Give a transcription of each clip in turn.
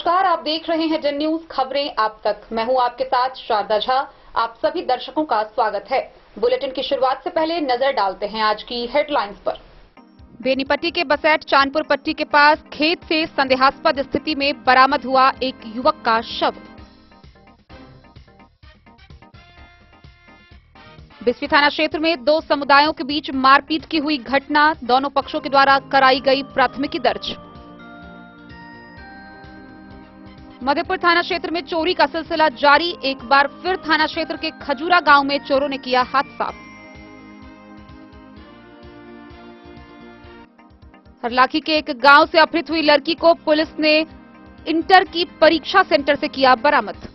नमस्कार, आप देख रहे हैं जन न्यूज खबरें आप तक। मैं हूं आपके साथ शारदा झा। आप सभी दर्शकों का स्वागत है। बुलेटिन की शुरुआत से पहले नजर डालते हैं आज की हेडलाइंस पर। बेनीपट्टी के बसैठ चांदपुर पट्टी के पास खेत से संदेहास्पद स्थिति में बरामद हुआ एक युवक का शव। बिस्फी थाना क्षेत्र में दो समुदायों के बीच मारपीट की हुई घटना, दोनों पक्षों के द्वारा कराई गई प्राथमिकी दर्ज। मधेपुर थाना क्षेत्र में चोरी का सिलसिला जारी, एक बार फिर थाना क्षेत्र के खजूरा गांव में चोरों ने किया हाथ साफ। हरलाखी के एक गांव से अपहृत हुई लड़की को पुलिस ने इंटर की परीक्षा सेंटर से किया बरामद।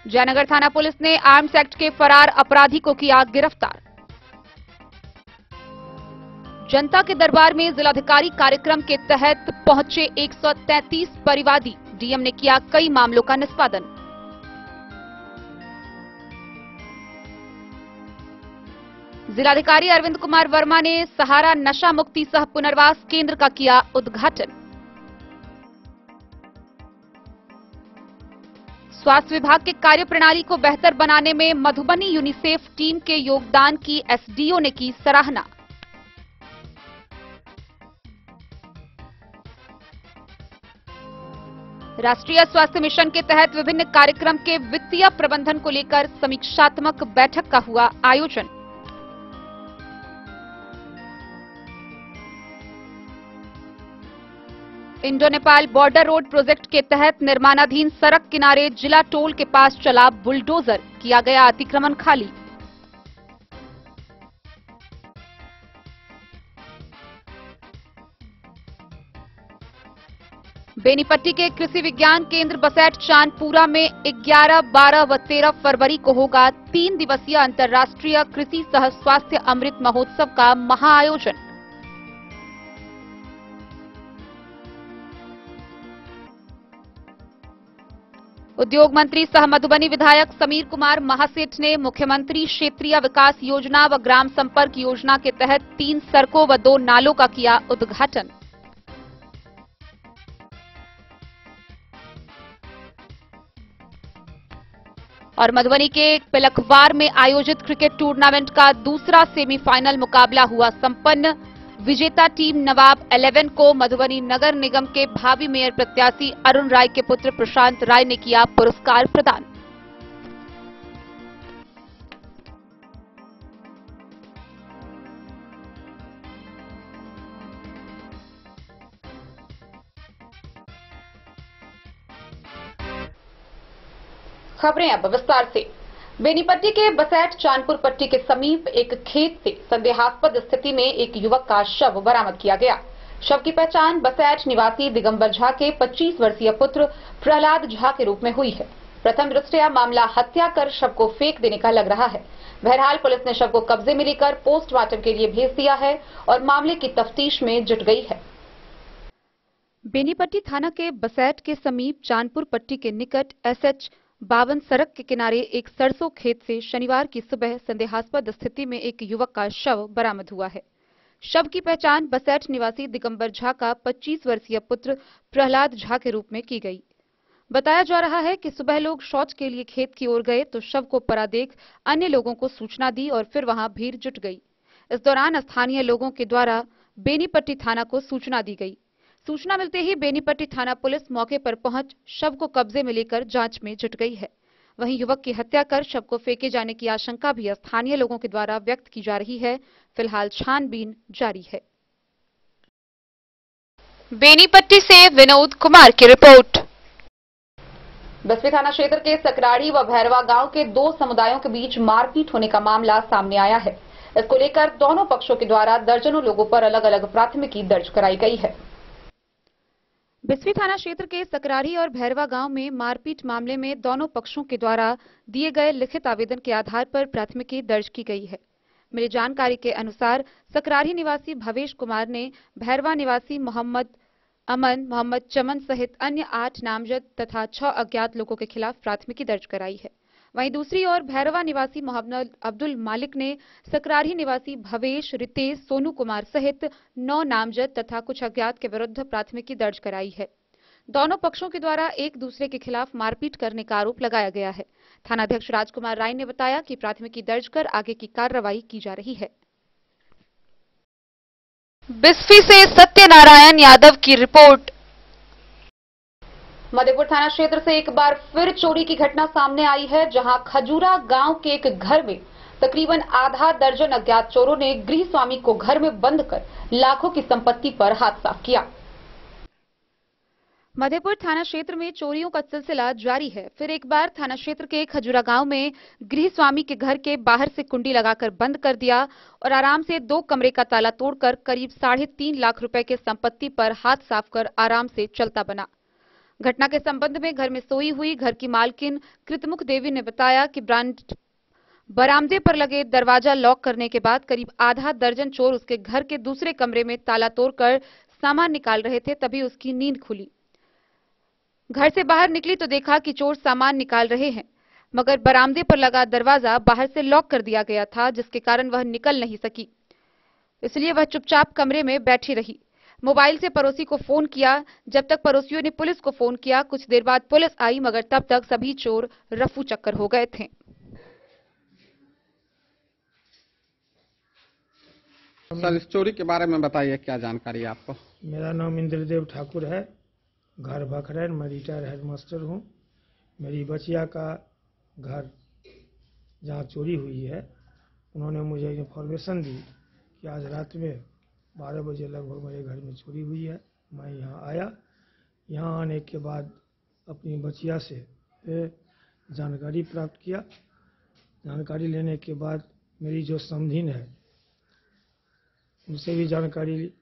जयनगर थाना पुलिस ने आर्म्स एक्ट के फरार अपराधी को किया गिरफ्तार। जनता के दरबार में जिलाधिकारी कार्यक्रम के तहत पहुंचे 133 परिवादी, डीएम ने किया कई मामलों का निष्पादन। जिलाधिकारी अरविंद कुमार वर्मा ने सहारा नशा मुक्ति सह पुनर्वास केंद्र का किया उद्घाटन। स्वास्थ्य विभाग के कार्यप्रणाली को बेहतर बनाने में मधुबनी यूनिसेफ टीम के योगदान की एसडीओ ने की सराहना। राष्ट्रीय स्वास्थ्य मिशन के तहत विभिन्न कार्यक्रम के वित्तीय प्रबंधन को लेकर समीक्षात्मक बैठक का हुआ आयोजन। Indo Nepal border road project के तहत निर्माणाधीन सड़क किनारे जिला टोल के पास चला बुलडोजर, किया गया अतिक्रमण खाली। बेनीपट्टी के कृषि विज्ञान केंद्र बसैठ चांदपुरा में 11, 12 व 13 फरवरी को होगा 3 दिवसीय अंतर्राष्ट्रीय कृषि सह स्वास्थ्य अमृत महोत्सव का महाआयोजन। उद्योग मंत्री सह मधुबनी विधायक समीर कुमार महासेठ ने मुख्यमंत्री क्षेत्रीय विकास योजना व ग्राम संपर्क योजना के तहत 3 सड़कों व 2 नालों का किया उद्घाटन। और मधुबनी के पिलखवार में आयोजित क्रिकेट टूर्नामेंट का दूसरा सेमीफाइनल मुकाबला हुआ संपन्न। विजेता टीम नवाब 11 को मधुबनी नगर निगम के भावी मेयर प्रत्याशी अरुण राय के पुत्र प्रशांत राय ने किया पुरस्कार प्रदान। खबरें अब विस्तार से। बेनीपट्टी के बसैठ चांदपुर पट्टी के समीप एक खेत से संदेहास्पद स्थिति में एक युवक का शव बरामद किया गया। शव की पहचान बसैठ निवासी दिगंबर झा के 25 वर्षीय पुत्र प्रहलाद झा के रूप में हुई है। प्रथम दृष्टया मामला हत्या कर शव को फेंक देने का लग रहा है। बहरहाल पुलिस ने शव को कब्जे में लेकर पोस्टमार्टम के लिए भेज दिया है और मामले की तफ्तीश में जुट गई है। बेनीपट्टी थाना के बसैठ के समीप चांदपुर पट्टी के निकट SH 52 सड़क के किनारे एक सरसों खेत से शनिवार की सुबह संदेहास्पद स्थिति में एक युवक का शव बरामद हुआ है। शव की पहचान बसैठ निवासी दिगंबर झा का 25 वर्षीय पुत्र प्रहलाद झा के रूप में की गई। बताया जा रहा है कि सुबह लोग शौच के लिए खेत की ओर गए तो शव को पड़ा देख अन्य लोगों को सूचना दी और फिर वहां भीड़ जुट गई। इस दौरान स्थानीय लोगों के द्वारा बेनीपट्टी थाना को सूचना दी गई। सूचना मिलते ही बेनीपट्टी थाना पुलिस मौके पर पहुंच शव को कब्जे में लेकर जांच में जुट गई है। वहीं युवक की हत्या कर शव को फेंके जाने की आशंका भी स्थानीय लोगों के द्वारा व्यक्त की जा रही है। फिलहाल छानबीन जारी है। बेनीपट्टी से विनोद कुमार की रिपोर्ट। बिस्फी थाना क्षेत्र के सकराड़ी व भैरवा गांव के 2 समुदायों के बीच मारपीट होने का मामला सामने आया है। इसको लेकर दोनों पक्षों के द्वारा दर्जनों लोगों पर अलग अलग प्राथमिकी दर्ज कराई गई है। बिस्फी थाना क्षेत्र के सकरारी और भैरवा गांव में मारपीट मामले में दोनों पक्षों के द्वारा दिए गए लिखित आवेदन के आधार पर प्राथमिकी दर्ज की गई है। मिली जानकारी के अनुसार सकरारी निवासी भवेश कुमार ने भैरवा निवासी मोहम्मद अमन, मोहम्मद चमन सहित अन्य 8 नामजद तथा 6 अज्ञात लोगों के खिलाफ प्राथमिकी दर्ज कराई है। वहीं दूसरी ओर भैरवा निवासी मोहम्मद अब्दुल मालिक ने सकरारी निवासी भवेश, रितेश, सोनू कुमार सहित 9 नामजद तथा कुछ अज्ञात के विरुद्ध प्राथमिकी दर्ज कराई है। दोनों पक्षों के द्वारा एक दूसरे के खिलाफ मारपीट करने का आरोप लगाया गया है। थानाध्यक्ष राजकुमार राय ने बताया कि प्राथमिकी दर्ज कर आगे की कार्रवाई की जा रही है। बिस्फी से सत्यनारायण यादव की रिपोर्ट। मधेपुर थाना क्षेत्र से एक बार फिर चोरी की घटना सामने आई है, जहां खजूरा गांव के एक घर में तकरीबन आधा दर्जन अज्ञात चोरों ने गृह स्वामी को घर में बंद कर लाखों की संपत्ति पर हाथ साफ किया। मधेपुर थाना क्षेत्र में चोरियों का सिलसिला जारी है। फिर एक बार थाना क्षेत्र के खजूरा गांव में गृह स्वामी के घर के बाहर से कुंडी लगाकर बंद कर दिया और आराम से 2 कमरे का ताला तोड़कर करीब 3.5 लाख रुपए के संपत्ति पर हाथ साफ कर आराम से चलता बना। घटना के संबंध में घर में सोई हुई घर की मालकिन कृतमुख देवी ने बताया कि बरामदे पर लगे दरवाजा लॉक करने के बाद करीब आधा दर्जन चोर उसके घर के दूसरे कमरे में ताला तोड़कर सामान निकाल रहे थे, तभी उसकी नींद खुली। घर से बाहर निकली तो देखा कि चोर सामान निकाल रहे हैं, मगर बरामदे पर लगा दरवाजा बाहर से लॉक कर दिया गया था, जिसके कारण वह निकल नहीं सकी। इसलिए वह चुपचाप कमरे में बैठी रही। मोबाइल से पड़ोसी को फोन किया। जब तक पड़ोसियों ने पुलिस को फोन किया, कुछ देर बाद पुलिस आई, मगर तब तक सभी चोर रफू चक्कर हो गए थे। सर, इस चोरी के बारे में बताइए, क्या जानकारी है आपको? मेरा नाम इंद्रदेव ठाकुर है, घर भखरैन, मैं रिटायर हेडमास्टर हूँ। मेरी बचिया का घर जहाँ चोरी हुई है, उन्होंने मुझे इन्फॉर्मेशन दी कि आज रात में 12 बजे लगभग मेरे घर में चोरी हुई है। मैं यहाँ आया। यहाँ आने के बाद अपनी बचिया से जानकारी प्राप्त किया। जानकारी लेने के बाद मेरी जो समधीन है उनसे भी जानकारी ली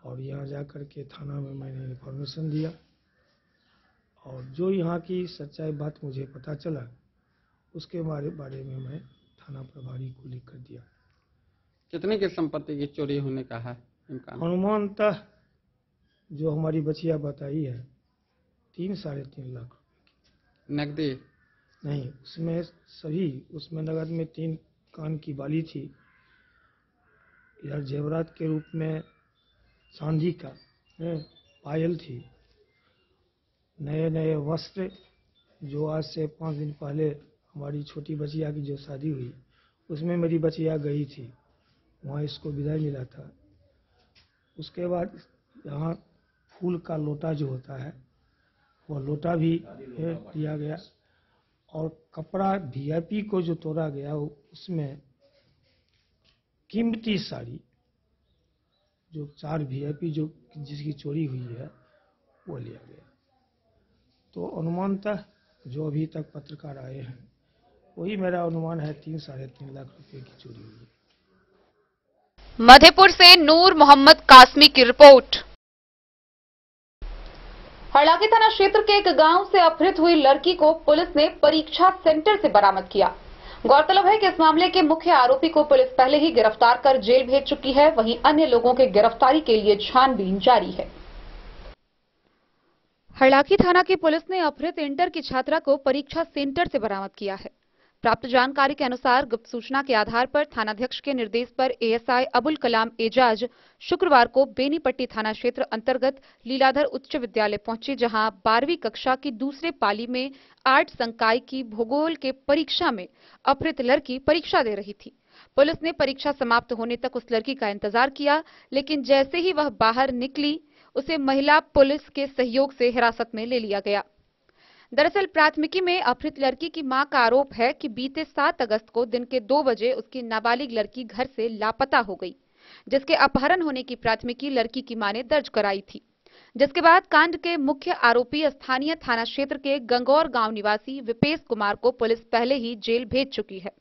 और यहाँ जाकर के थाना में मैंने इन्फॉर्मेशन दिया और जो यहाँ की सच्चाई बात मुझे पता चला उसके बारे में मैं थाना प्रभारी को लिख कर दिया। कितने की संपत्ति की चोरी होने का है इम्कान? अनुमानतः जो हमारी बचिया बताई है 3-3.5 लाख रुपए की। नकदी नहीं, उसमें सभी, उसमें नगद में 3 कान की बाली थी, इधर जेवरात के रूप में चांदी का पायल थी, नए नए वस्त्र, जो आज से 5 दिन पहले हमारी छोटी बचिया की जो शादी हुई उसमें मेरी बचिया गई थी, वहाँ इसको विदाई मिला था। उसके बाद यहाँ फूल का लोटा जो होता है वह लोटा भी दिया गया और कपड़ा वीआईपी को जो तोड़ा गया उसमें कीमती साड़ी, जो 4 वीआईपी जो जिसकी चोरी हुई है वो लिया गया। तो अनुमानतः जो अभी तक पत्रकार आए हैं वही मेरा अनुमान है 3-3.5 लाख रुपए की चोरी हुई है। मधेपुर से नूर मोहम्मद कासमी की रिपोर्ट। हरलाखी थाना क्षेत्र के एक गांव से अपहृत हुई लड़की को पुलिस ने परीक्षा सेंटर से बरामद किया। गौरतलब है कि इस मामले के मुख्य आरोपी को पुलिस पहले ही गिरफ्तार कर जेल भेज चुकी है। वहीं अन्य लोगों के गिरफ्तारी के लिए छानबीन जारी है। हरलाखी थाना की पुलिस ने अपहृत इंटर की छात्रा को परीक्षा सेंटर से बरामद किया है। प्राप्त जानकारी के अनुसार गुप्त सूचना के आधार पर थानाध्यक्ष के निर्देश पर एएसआई अबुल कलाम एजाज शुक्रवार को बेनीपट्टी थाना क्षेत्र अंतर्गत लीलाधर उच्च विद्यालय पहुंचे, जहां 12वीं कक्षा की दूसरे पाली में 8 संकाय की भूगोल के परीक्षा में अपहृत लड़की परीक्षा दे रही थी। पुलिस ने परीक्षा समाप्त होने तक उस लड़की का इंतजार किया, लेकिन जैसे ही वह बाहर निकली उसे महिला पुलिस के सहयोग से हिरासत में ले लिया गया। दरअसल प्राथमिकी में अपहृत लड़की की मां का आरोप है कि बीते 7 अगस्त को दिन के 2 बजे उसकी नाबालिग लड़की घर से लापता हो गई, जिसके अपहरण होने की प्राथमिकी लड़की की मां ने दर्ज कराई थी। जिसके बाद कांड के मुख्य आरोपी स्थानीय थाना क्षेत्र के गंगौर गांव निवासी विपेश कुमार को पुलिस पहले ही जेल भेज चुकी है।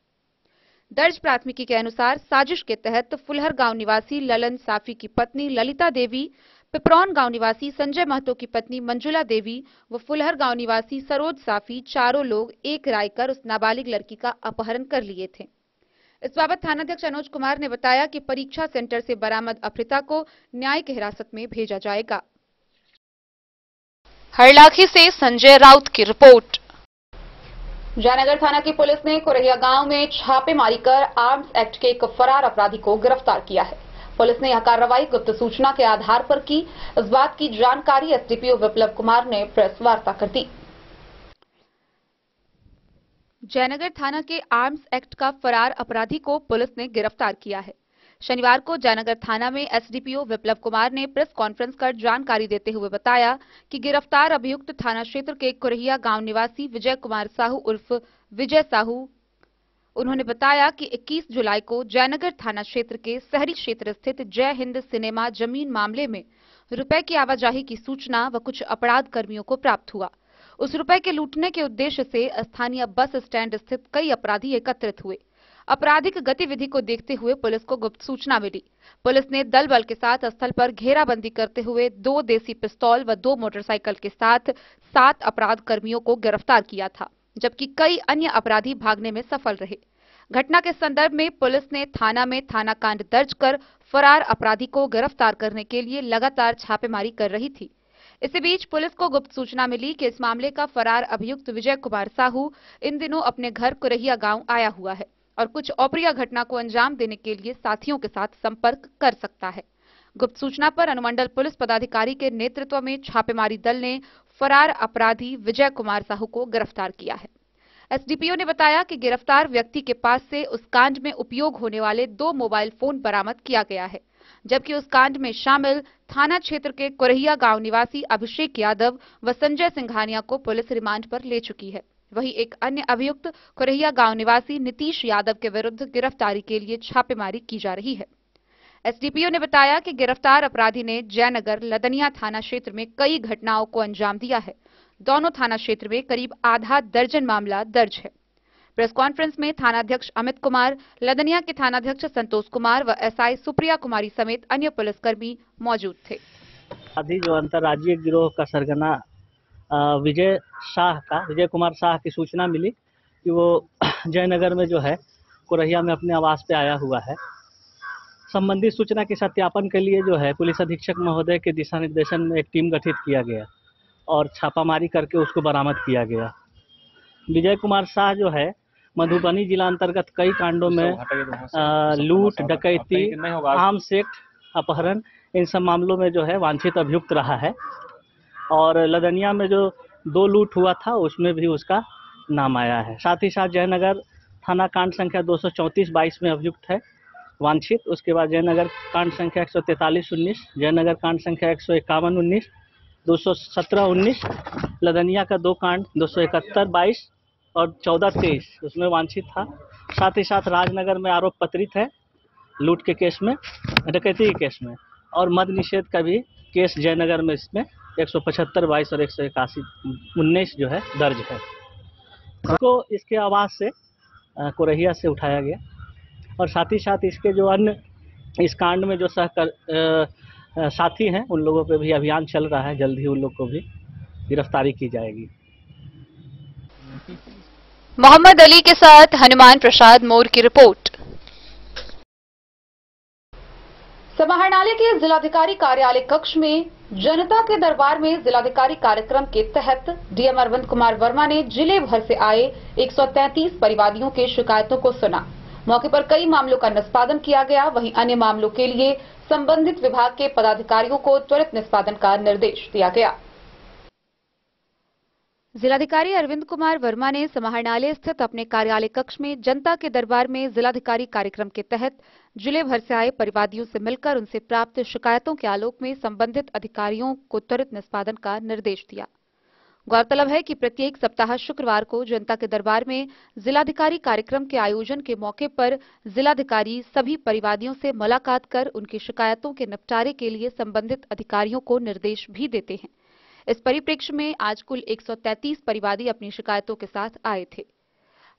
दर्ज प्राथमिकी के अनुसार साजिश के तहत फुलहर गांव निवासी ललन साफी की पत्नी ललिता देवी, पिपरौन गांव निवासी संजय महतो की पत्नी मंजुला देवी व फुलहर गांव निवासी सरोज साफी, चारों लोग एक राय कर उस नाबालिग लड़की का अपहरण कर लिए थे। इस बाबत थानाध्यक्ष अनुज कुमार ने बताया कि परीक्षा सेंटर से बरामद अपहृता को न्यायिक हिरासत में भेजा जाएगा। हरलाखी से संजय राउत की रिपोर्ट। जयनगर थाना की पुलिस ने कुरहिया गांव में छापेमारी कर आर्म्स एक्ट के एक फरार अपराधी को गिरफ्तार किया है। पुलिस ने यह कार्रवाई गुप्त सूचना के आधार पर की। इस बात की जानकारी एसडीपीओ विप्लव कुमार ने प्रेस वार्ता कर दी। जयनगर थाना के आर्म्स एक्ट का फरार अपराधी को पुलिस ने गिरफ्तार किया है। शनिवार को जयनगर थाना में एसडीपीओ विप्लव कुमार ने प्रेस कॉन्फ्रेंस कर जानकारी देते हुए बताया कि गिरफ्तार अभियुक्त थाना क्षेत्र के कुरहिया गांव निवासी विजय कुमार साहू उर्फ विजय साहू। उन्होंने बताया कि 21 जुलाई को जयनगर थाना क्षेत्र के शहरी क्षेत्र स्थित जय हिंद सिनेमा जमीन मामले में रुपए की आवाजाही की सूचना व कुछ अपराध कर्मियों को प्राप्त हुआ। उस रुपए के लूटने के उद्देश्य से स्थानीय बस स्टैंड स्थित कई अपराधी एकत्रित हुए। आपराधिक गतिविधि को देखते हुए पुलिस को गुप्त सूचना मिली। पुलिस ने दल बल के साथ स्थल पर घेराबंदी करते हुए 2 देसी पिस्तौल व 2 मोटरसाइकिल के साथ 7 अपराध कर्मियों को गिरफ्तार किया था, जबकि कई अन्य अपराधी भागने में सफल रहे। घटना के संदर्भ में पुलिस ने थाना में थाना कांड दर्ज कर फरार अपराधी को गिरफ्तार करने के लिए लगातार छापेमारी कर रही थी। इसी बीच पुलिस को गुप्त सूचना मिली कि इस मामले का फरार अभियुक्त विजय कुमार साहू इन दिनों अपने घर कुरहिया गांव आया हुआ है और कुछ अप्रिय घटना को अंजाम देने के लिए साथियों के साथ संपर्क कर सकता है। गुप्त सूचना पर अनुमंडल पुलिस पदाधिकारी के नेतृत्व में छापेमारी दल ने फरार अपराधी विजय कुमार साहू को गिरफ्तार किया है। एसडीपीओ ने बताया कि गिरफ्तार व्यक्ति के पास से उस कांड में उपयोग होने वाले 2 मोबाइल फोन बरामद किया गया है, जबकि उस कांड में शामिल थाना क्षेत्र के कुरहिया गांव निवासी अभिषेक यादव व संजय सिंघानिया को पुलिस रिमांड पर ले चुकी है। वहीं एक अन्य अभियुक्त कुरहिया गांव निवासी नीतीश यादव के विरुद्ध गिरफ्तारी के लिए छापेमारी की जा रही है। एसडीपीओ ने बताया कि गिरफ्तार अपराधी ने जयनगर लदनिया थाना क्षेत्र में कई घटनाओं को अंजाम दिया है। दोनों थाना क्षेत्र में करीब आधा दर्जन मामला दर्ज है। प्रेस कॉन्फ्रेंस में थानाध्यक्ष अमित कुमार, लदनिया के थानाध्यक्ष संतोष कुमार व एसआई सुप्रिया कुमारी समेत अन्य पुलिसकर्मी मौजूद थे। आदि जो अंतर्राज्यीय गिरोह का सरगना विजय कुमार शाह की सूचना मिली कि वो जयनगर में जो है कुरहिया में अपने आवास पे आया हुआ है। संबंधित सूचना के सत्यापन के लिए जो है पुलिस अधीक्षक महोदय के दिशा निर्देशन में एक टीम गठित किया गया और छापामारी करके उसको बरामद किया गया। विजय कुमार शाह जो है मधुबनी जिला अंतर्गत कई कांडों में लूट, डकैती, आर्म्स एक्ट, अपहरण, इन सब मामलों में जो है वांछित अभियुक्त रहा है। और लदनिया में जो 2 लूट हुआ था उसमें भी उसका नाम आया है। साथ ही साथ जयनगर थाना कांड संख्या 234/22 में अभियुक्त है वांछित। उसके बाद जयनगर कांड संख्या 143/19, जयनगर कांड संख्या 151/19, 217/19, लदनिया का 2 कांड 271/22 और 14/23 उसमें वांछित था। साथ ही साथ राजनगर में आरोप पत्रित है लूट के केस में, डकैती के केस में, और मद निषेध का भी केस जयनगर में इसमें 175/22 और 181/19 जो है दर्ज है। इसको इसके आवास से कुरहिया से उठाया गया और साथ ही साथ इसके जो अन्य इस कांड में जो साथी हैं उन लोगों पे भी अभियान चल रहा है। जल्द ही उन लोग को भी गिरफ्तारी की जाएगी। मोहम्मद अली के साथ हनुमान प्रसाद मोर की रिपोर्ट। समाहरणालय के जिलाधिकारी कार्यालय कक्ष में जनता के दरबार में जिलाधिकारी कार्यक्रम के तहत डीएम अरविंद कुमार वर्मा ने जिले भर से आए 133 परिवादियों के शिकायतों को सुना। मौके पर कई मामलों का निष्पादन किया गया। वहीं अन्य मामलों के लिए संबंधित विभाग के पदाधिकारियों को त्वरित निष्पादन का निर्देश दिया गया। जिलाधिकारी अरविंद कुमार वर्मा ने समाहरणालय स्थित अपने कार्यालय कक्ष में जनता के दरबार में जिलाधिकारी कार्यक्रम के तहत जिले भर से आए परिवादियों से मिलकर उनसे प्राप्त शिकायतों के आलोक में संबंधित अधिकारियों को त्वरित निष्पादन का निर्देश दिया। गौरतलब है कि प्रत्येक सप्ताह शुक्रवार को जनता के दरबार में जिलाधिकारी कार्यक्रम के आयोजन के मौके पर जिलाधिकारी सभी परिवादियों से मुलाकात कर उनकी शिकायतों के निपटारे के लिए संबंधित अधिकारियों को निर्देश भी देते हैं। इस परिप्रेक्ष्य में आज कुल 133 परिवादी अपनी शिकायतों के साथ आए थे।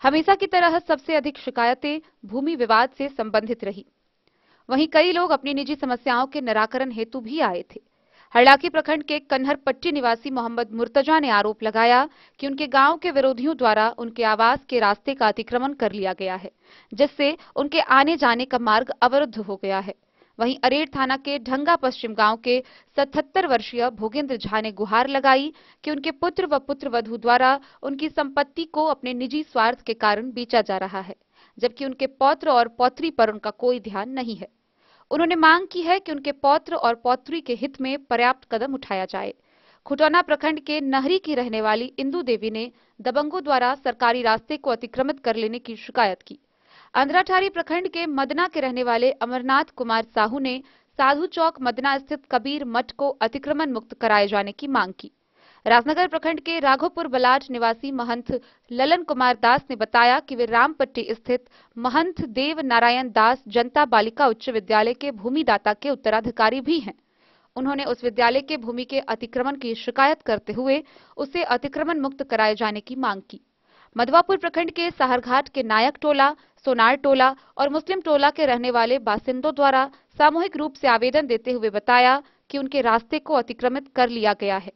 हमेशा की तरह सबसे अधिक शिकायतें भूमि विवाद से संबंधित रही। वहीं कई लोग अपनी निजी समस्याओं के निराकरण हेतु भी आए थे। हरलाखी प्रखंड के कन्हरपट्टी निवासी मोहम्मद मुर्तजा ने आरोप लगाया कि उनके गांव के विरोधियों द्वारा उनके आवास के रास्ते का अतिक्रमण कर लिया गया है, जिससे उनके आने जाने का मार्ग अवरुद्ध हो गया है। वहीं अरेर थाना के ढंगा पश्चिम गांव के 77 वर्षीय भोगेंद्र झा ने गुहार लगाई कि उनके पुत्र व पुत्रवधू द्वारा उनकी संपत्ति को अपने निजी स्वार्थ के कारण बेचा जा रहा है, जबकि उनके पौत्र और पौत्री पर उनका कोई ध्यान नहीं है। उन्होंने मांग की है कि उनके पौत्र और पौत्री के हित में पर्याप्त कदम उठाया जाए। खुटौना प्रखंड के नहरी की रहने वाली इंदु देवी ने दबंगों द्वारा सरकारी रास्ते को अतिक्रमित कर लेने की शिकायत की। अंधराठारी प्रखंड के मदना के रहने वाले अमरनाथ कुमार साहू ने साधु चौक मदना स्थित कबीर मठ को अतिक्रमण मुक्त कराए जाने की मांग की। राजनगर प्रखंड के राघोपुर बलाट निवासी महंत ललन कुमार दास ने बताया कि वे रामपट्टी स्थित महंत देव नारायण दास जनता बालिका उच्च विद्यालय के भूमिदाता के उत्तराधिकारी भी हैं। उन्होंने उस विद्यालय के भूमि के अतिक्रमण की शिकायत करते हुए उसे अतिक्रमण मुक्त कराए जाने की मांग की। मधवापुर प्रखंड के साहरघाट के नायक टोला, सोनार टोला और मुस्लिम टोला के रहने वाले बासिंदों द्वारा सामूहिक रूप से आवेदन देते हुए बताया कि उनके रास्ते को अतिक्रमित कर लिया गया है,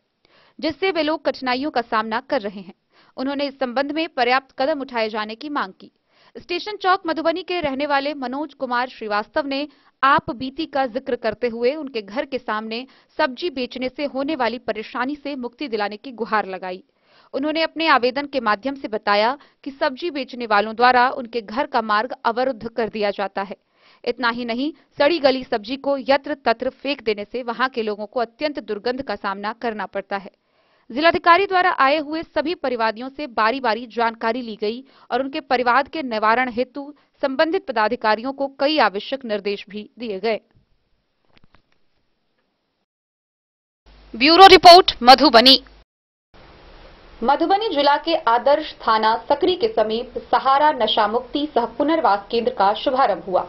जिससे वे लोग कठिनाइयों का सामना कर रहे हैं। उन्होंने इस संबंध में पर्याप्त कदम उठाए जाने की मांग की। स्टेशन चौक मधुबनी के रहने वाले मनोज कुमार श्रीवास्तव ने आप बीती का जिक्र करते हुए उनके घर के सामने सब्जी बेचने से होने वाली परेशानी से मुक्ति दिलाने की गुहार लगाई। उन्होंने अपने आवेदन के माध्यम से बताया कि सब्जी बेचने वालों द्वारा उनके घर का मार्ग अवरुद्ध कर दिया जाता है। इतना ही नहीं, सड़ी गली सब्जी को यत्र तत्र फेंक देने से वहां के लोगों को अत्यंत दुर्गंध का सामना करना पड़ता है। जिलाधिकारी द्वारा आए हुए सभी परिवादियों से बारी बारी जानकारी ली गई और उनके परिवाद के निवारण हेतु संबंधित पदाधिकारियों को कई आवश्यक निर्देश भी दिए गए। Bureau report, Madhubani. मधुबनी जिला के आदर्श थाना सकरी के समीप सहारा नशा मुक्ति सह पुनर्वास केंद्र का शुभारंभ हुआ।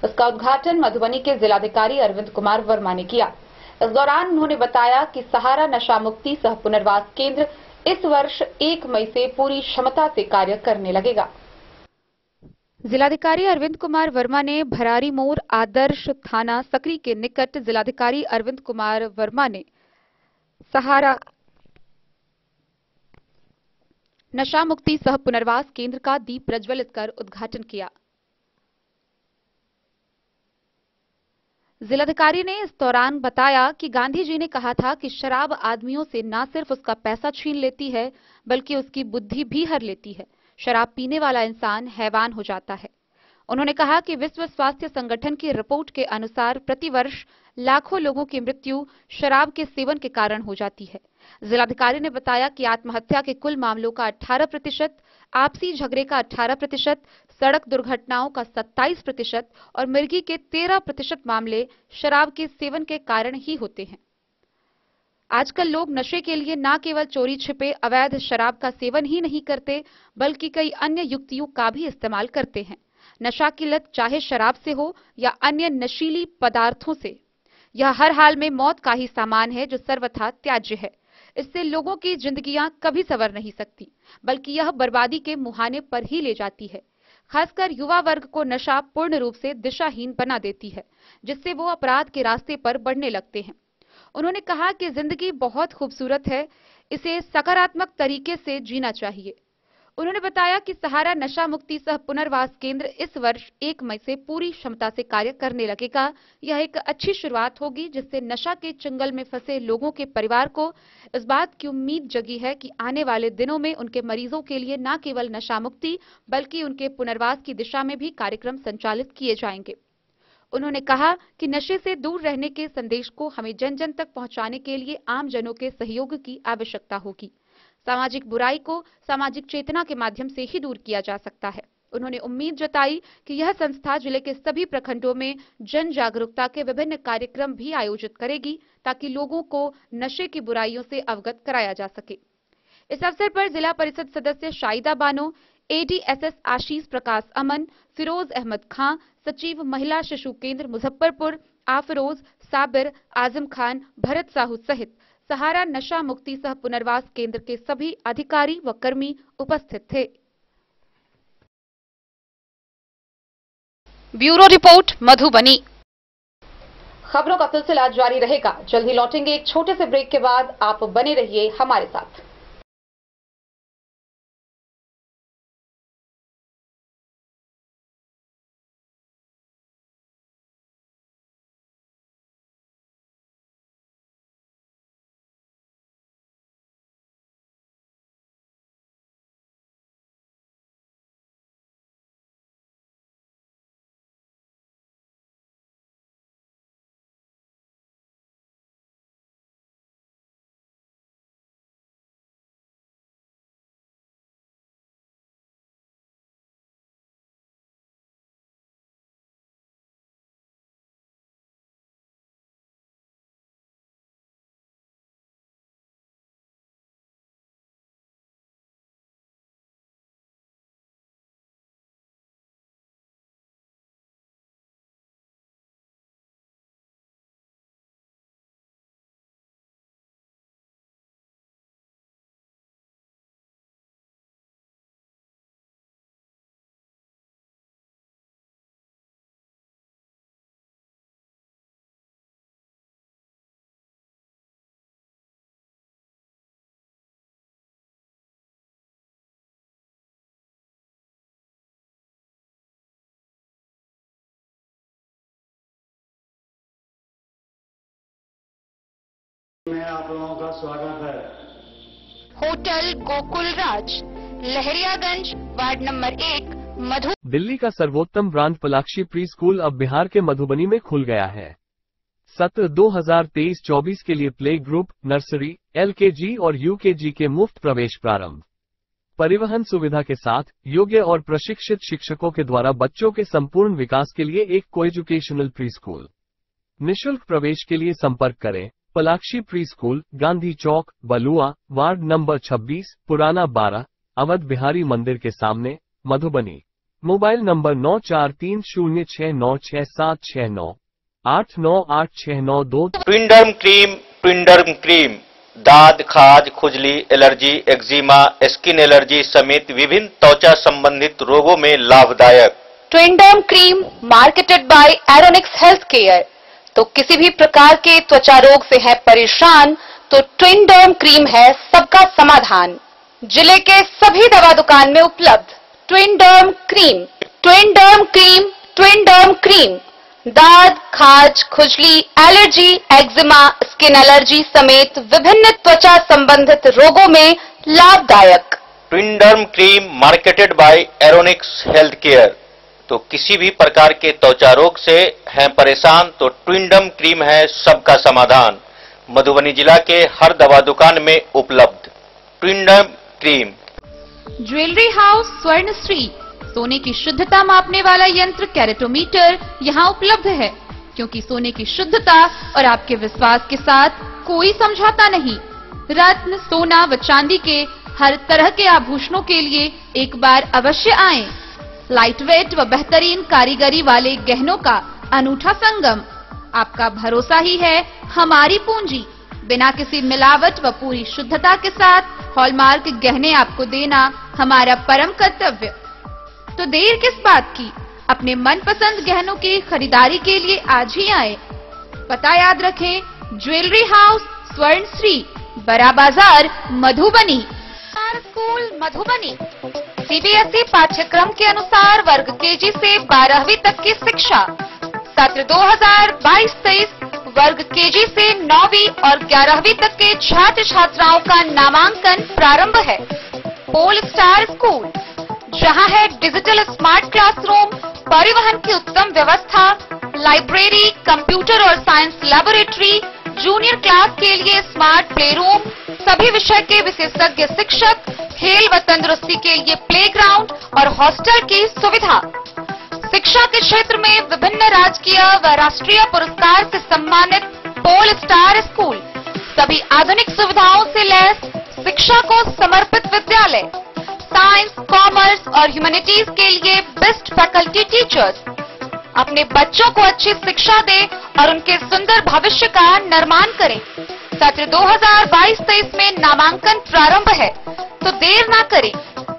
उसका उद्घाटन मधुबनी के जिलाधिकारी अरविंद कुमार वर्मा ने किया। इस दौरान उन्होंने बताया कि सहारा नशा मुक्ति सह पुनर्वास केंद्र इस वर्ष 1 मई से पूरी क्षमता से कार्य करने लगेगा। जिलाधिकारी अरविंद कुमार वर्मा ने भरारी मोड़ आदर्श थाना सकरी के निकट जिलाधिकारी अरविंद कुमार वर्मा ने सहारा नशा मुक्ति सह पुनर्वास केंद्र का दीप प्रज्वलित कर उद्घाटन किया। जिलाधिकारी ने इस दौरान बताया कि गांधी जी ने कहा था कि शराब आदमियों से न सिर्फ उसका पैसा छीन लेती है, बल्कि उसकी बुद्धि भी हर लेती है। शराब पीने वाला इंसान हैवान हो जाता है। उन्होंने कहा कि विश्व स्वास्थ्य संगठन की रिपोर्ट के अनुसार प्रतिवर्ष लाखों लोगों की मृत्यु शराब के सेवन के कारण हो जाती है। जिलाधिकारी ने बताया कि आत्महत्या के कुल मामलों का 18%, आपसी झगड़े का 18%, सड़क दुर्घटनाओं का 27% और मिर्गी के 13% मामले शराब के सेवन के कारण ही होते हैं। आजकल लोग नशे के लिए न केवल चोरी छिपे अवैध शराब का सेवन ही नहीं करते, बल्कि कई अन्य युक्तियों का भी इस्तेमाल करते हैं। नशा की लत चाहे शराब से हो या अन्य नशीली पदार्थों से, यह हर हाल में मौत का ही सामान है जो सर्वथा त्याज्य है। इससे लोगों की जिंदगियां कभी संवर नहीं सकती, बल्कि यह बर्बादी के मुहाने पर ही ले जाती है। खासकर युवा वर्ग को नशा पूर्ण रूप से दिशाहीन बना देती है, जिससे वो अपराध के रास्ते पर बढ़ने लगते हैं। उन्होंने कहा कि जिंदगी बहुत खूबसूरत है, इसे सकारात्मक तरीके से जीना चाहिए। उन्होंने बताया कि सहारा नशा मुक्ति सह पुनर्वास केंद्र इस वर्ष 1 मई से पूरी क्षमता से कार्य करने लगेगा। यह एक अच्छी शुरुआत होगी, जिससे नशा के चंगल में फंसे लोगों के परिवार को इस बात की उम्मीद जगी है कि आने वाले दिनों में उनके मरीजों के लिए न केवल नशा मुक्ति बल्कि उनके पुनर्वास की दिशा में भी कार्यक्रम संचालित किए जाएंगे। उन्होंने कहा कि नशे से दूर रहने के संदेश को हमें जन जन तक पहुंचाने के लिए आम जनों के सहयोग की आवश्यकता होगी। सामाजिक बुराई को सामाजिक चेतना के माध्यम से ही दूर किया जा सकता है। उन्होंने उम्मीद जताई कि यह संस्था जिले के सभी प्रखंडों में जन जागरूकता के विभिन्न कार्यक्रम भी आयोजित करेगी, ताकि लोगों को नशे की बुराइयों से अवगत कराया जा सके। इस अवसर पर जिला परिषद सदस्य शाहिदा बानो, एडीएसएस आशीष प्रकाश अमन, फिरोज अहमद खां, सचिव महिला शिशु केंद्र मुजफ्फरपुर आफरोज, साबिर, आजम खान, भरत साहू सहित सहारा नशा मुक्ति सह पुनर्वास केंद्र के सभी अधिकारी व कर्मी उपस्थित थे। Bureau report, Madhubani. खबरों का सिलसिला जारी रहेगा। जल्द ही लौटेंगे एक छोटे से ब्रेक के बाद। आप बने रहिए हमारे साथ। में आप लोगों का स्वागत है। होटल गोकुल राज, लहरियागंज, वार्ड नंबर 1, मधु। दिल्ली का सर्वोत्तम ब्रांड पलाक्षी प्री स्कूल अब बिहार के मधुबनी में खुल गया है। सत्र 2023-24 के लिए प्ले ग्रुप, नर्सरी, LKG और UKG के मुफ्त प्रवेश प्रारंभ। परिवहन सुविधा के साथ योग्य और प्रशिक्षित शिक्षकों के द्वारा बच्चों के संपूर्ण विकास के लिए एक कोएजुकेशनल प्री स्कूल। निःशुल्क प्रवेश के लिए संपर्क करें Palakshi pre school, Gandhi Chowk, Balua, ward number 26, पुराना 12, अवध बिहारी मंदिर के सामने, Madhubani. Mobile number 9430696769 8986992। Twinderm cream दाद, खाज, खुजली, एलर्जी, एक्जिमा, स्किन एलर्जी समेत विभिन्न त्वचा संबंधित रोगों में लाभदायक। Twinderm cream marketed by Aeronix health care. तो किसी भी प्रकार के त्वचा रोग से है परेशान तो ट्विंडर्म क्रीम है सबका समाधान। जिले के सभी दवा दुकान में उपलब्ध ट्विंडर्म क्रीम। ट्विंडर्म क्रीम, ट्विंडर्म क्रीम दाद, खाज, खुजली, एलर्जी, एक्जिमा, स्किन एलर्जी समेत विभिन्न त्वचा संबंधित रोगों में लाभदायक। Twinderm cream marketed by Aeronix health care. तो किसी भी प्रकार के त्वचा रोग से हैं परेशान तो ट्विंडर्म क्रीम है सबका समाधान। मधुबनी जिला के हर दवा दुकान में उपलब्ध ट्विंडर्म क्रीम। ज्वेलरी हाउस स्वर्णश्री, सोने की शुद्धता मापने वाला यंत्र कैरेटोमीटर यहाँ उपलब्ध है, क्योंकि सोने की शुद्धता और आपके विश्वास के साथ कोई समझौता नहीं। रत्न, सोना व चांदी के हर तरह के आभूषणों के लिए एक बार अवश्य आएं। लाइट वेट व बेहतरीन कारीगरी वाले गहनों का अनूठा संगम। आपका भरोसा ही है हमारी पूंजी। बिना किसी मिलावट व पूरी शुद्धता के साथ हॉलमार्क गहने आपको देना हमारा परम कर्तव्य। तो देर किस बात की, अपने मनपसंद गहनों की खरीदारी के लिए आज ही आए। पता याद रखें, ज्वेलरी हाउस स्वर्णश्री, बड़ा बाजार, मधुबनी। स्कूल मधुबनी CBSE पाठ्यक्रम के अनुसार वर्ग KG से 12वीं तक की शिक्षा। सत्र 2022-23 वर्ग KG से 9वीं और 11वीं तक के छात्र छात्राओं का नामांकन प्रारंभ है। पोल स्टार स्कूल, जहां है डिजिटल स्मार्ट क्लासरूम, परिवहन की उत्तम व्यवस्था, लाइब्रेरी, कंप्यूटर और साइंस लैबोरेटरी, जूनियर क्लास के लिए स्मार्ट प्ले रूम, सभी विषय के विशेषज्ञ शिक्षक, खेल व तंदुरुस्ती के लिए प्लेग्राउंड और हॉस्टल की सुविधा। शिक्षा के क्षेत्र में विभिन्न राजकीय व राष्ट्रीय पुरस्कार से सम्मानित पोल स्टार स्कूल, सभी आधुनिक सुविधाओं से लैस शिक्षा को समर्पित विद्यालय। साइंस, कॉमर्स और ह्यूमैनिटीज के लिए बेस्ट फैकल्टी टीचर्स। अपने बच्चों को अच्छी शिक्षा दें और उनके सुंदर भविष्य का निर्माण करें। सत्र 2022-23 में नामांकन प्रारंभ है, तो देर ना करें।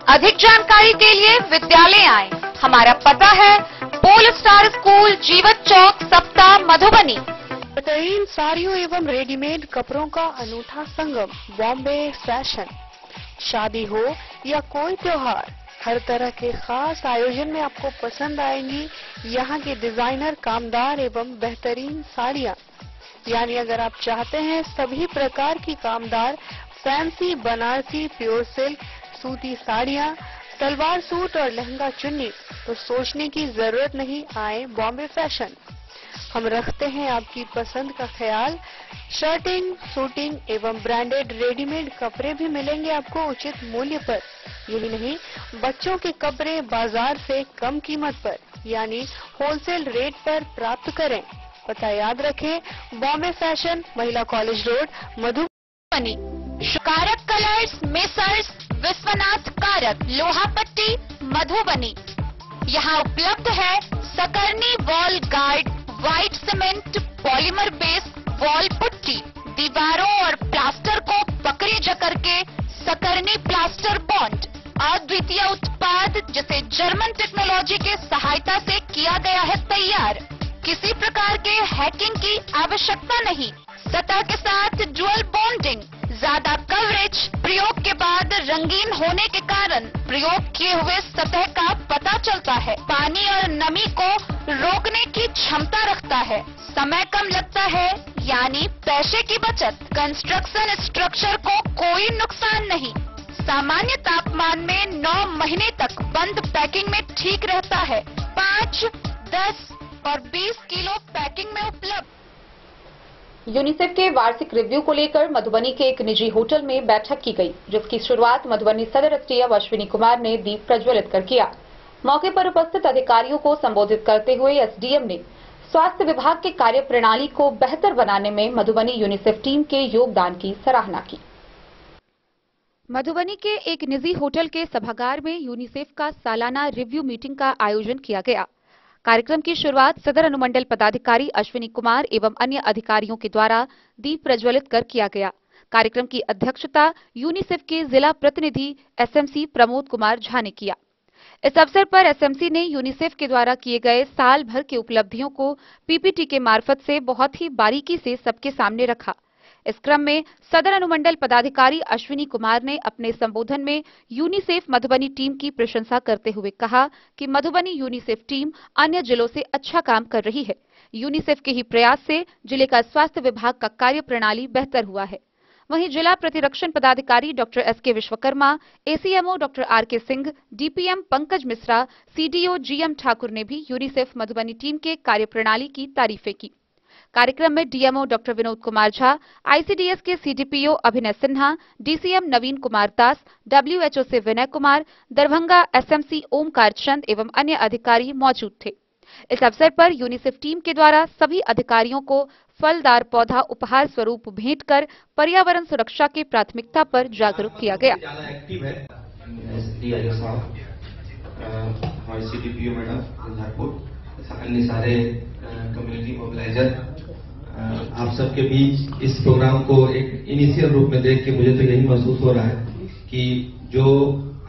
अधिक जानकारी के लिए विद्यालय आएं। हमारा पता है पोल स्टार स्कूल, जीवत चौक, सप्ताह, मधुबनी। बेहतरीन साड़ियों एवं रेडीमेड कपड़ों का अनूठा संगम, बॉम्बे फैशन। शादी हो या कोई त्योहार, हर तरह के खास आयोजन में आपको पसंद आएंगी यहाँ की डिजाइनर, कामदार एवं बेहतरीन साड़ियाँ। यानी अगर आप चाहते हैं सभी प्रकार की कामदार, फैंसी, बनारसी, प्योर सिल्क, सूती साड़ियाँ, सलवार सूट और लहंगा चुन्नी, तो सोचने की जरूरत नहीं, आए बॉम्बे फैशन। हम रखते हैं आपकी पसंद का ख्याल। शर्टिंग, सूटिंग एवं ब्रांडेड रेडीमेड कपड़े भी मिलेंगे आपको उचित मूल्य पर। यही नहीं, बच्चों के कपड़े बाजार से कम कीमत पर, यानी होलसेल रेट पर प्राप्त करें। पता याद रखें, बॉम्बे फैशन, महिला कॉलेज रोड, मधुबनी। कारक कलर्स, मेसर्स विश्वनाथ कारक, लोहापट्टी, मधुबनी। यहाँ उपलब्ध है Sakarni wall guard, white cement, polymer base wall putty, दीवारों और प्लास्टर को पकड़ी जकड़ के सकरनी प्लास्टर बॉन्ड। अद्वितीय उत्पाद जिसे जर्मन टेक्नोलॉजी के सहायता से किया गया है तैयार। किसी प्रकार के हैकिंग की आवश्यकता नहीं। सतह के साथ डुअल बॉन्डिंग, ज्यादा कवरेज, प्रयोग के बाद रंगीन होने के कारण प्रयोग किए हुए सतह का पता चलता है। पानी और नमी को रोकने की क्षमता रखता है, समय कम लगता है यानी पैसे की बचत, कंस्ट्रक्शन स्ट्रक्चर को कोई नुकसान नहीं, सामान्य तापमान में 9 महीने तक बंद पैकिंग में ठीक रहता है, 5, 10 और 20 किलो पैकिंग में उपलब्ध। यूनिसेफ के वार्षिक रिव्यू को लेकर मधुबनी के एक निजी होटल में बैठक की गई, जिसकी शुरुआत मधुबनी सदर एसडीएम अश्विनी कुमार ने दीप प्रज्वलित कर किया। मौके पर उपस्थित अधिकारियों को संबोधित करते हुए एसडीएम ने स्वास्थ्य विभाग के कार्य प्रणाली को बेहतर बनाने में मधुबनी यूनिसेफ टीम के योगदान की सराहना की। मधुबनी के एक निजी होटल के सभागार में यूनिसेफ का सालाना रिव्यू मीटिंग का आयोजन किया गया। कार्यक्रम की शुरुआत सदर अनुमंडल पदाधिकारी अश्विनी कुमार एवं अन्य अधिकारियों के द्वारा दीप प्रज्वलित कर किया गया। कार्यक्रम की अध्यक्षता यूनिसेफ के जिला प्रतिनिधि एसएमसी प्रमोद कुमार झा ने किया। इस अवसर पर एसएमसी ने यूनिसेफ के द्वारा किए गए साल भर के उपलब्धियों को पीपीटी के मार्फत से बहुत ही बारीकी से सबके सामने रखा। इस क्रम में सदर अनुमंडल पदाधिकारी अश्विनी कुमार ने अपने संबोधन में यूनिसेफ मधुबनी टीम की प्रशंसा करते हुए कहा कि मधुबनी यूनिसेफ टीम अन्य जिलों से अच्छा काम कर रही है। यूनिसेफ के ही प्रयास से जिले का स्वास्थ्य विभाग का कार्य प्रणाली बेहतर हुआ है। वहीं जिला प्रतिरक्षण पदाधिकारी doctor SK Vishwakarma, ACMO doctor RK Singh, DPM Pankaj Mishra, CDO GM Thakur ने भी यूनिसेफ मधुबनी टीम के कार्य प्रणाली की तारीफें की। कार्यक्रम में DMO doctor Vinod Kumar Jha, ICDS के सीडीपीओ अभिनय Sinha, DCM Naveen Kumar Das, WHO से विनय कुमार, दरभंगा एसएमसी ओमकार चंद एवं अन्य अधिकारी मौजूद थे। इस अवसर पर यूनिसेफ टीम के द्वारा सभी अधिकारियों को फलदार पौधा उपहार स्वरूप भेंट कर पर्यावरण सुरक्षा की प्राथमिकता पर जागरूक किया गया। अन्य सारे कम्युनिटी मोबिलाइजर, आप सबके बीच इस प्रोग्राम को एक इनिशियल रूप में देख के मुझे तो यही महसूस हो रहा है कि जो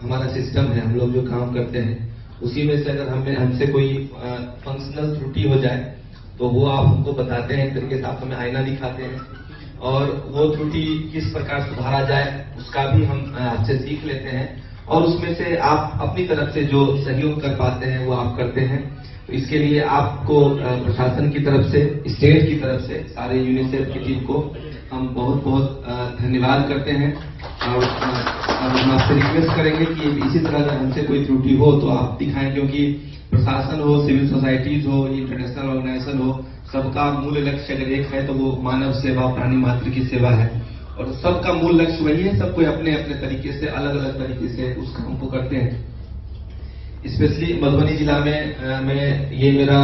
हमारा सिस्टम है, हम लोग जो काम करते हैं उसी में से अगर हमसे कोई फंक्शनल त्रुटि हो जाए तो वो आप हमको बताते हैं, एक तरीके से आप हमें आईना दिखाते हैं और वो त्रुटि किस प्रकार सुधारा जाए उसका भी हम आपसे सीख लेते हैं और उसमें से आप अपनी तरफ से जो सहयोग कर पाते हैं वो आप करते हैं। तो इसके लिए आपको प्रशासन की तरफ से, स्टेट की तरफ से, सारे यूनिसेफ की टीम को हम बहुत बहुत धन्यवाद करते हैं और हम आपसे रिक्वेस्ट करेंगे कि इसी तरह अगर हमसे कोई त्रुटि हो तो आप दिखाएं, क्योंकि प्रशासन हो, सिविल सोसाइटीज हो, इंटरनेशनल ऑर्गेनाइजेशन हो, सबका मूल लक्ष्य अगर एक है तो वो मानव सेवा, प्राणी मात्र की सेवा है और सबका मूल लक्ष्य वही है। सब कोई अपने अपने तरीके से, अलग अलग तरीके से उस काम को करते हैं। स्पेशली मधुबनी जिला में ये मेरा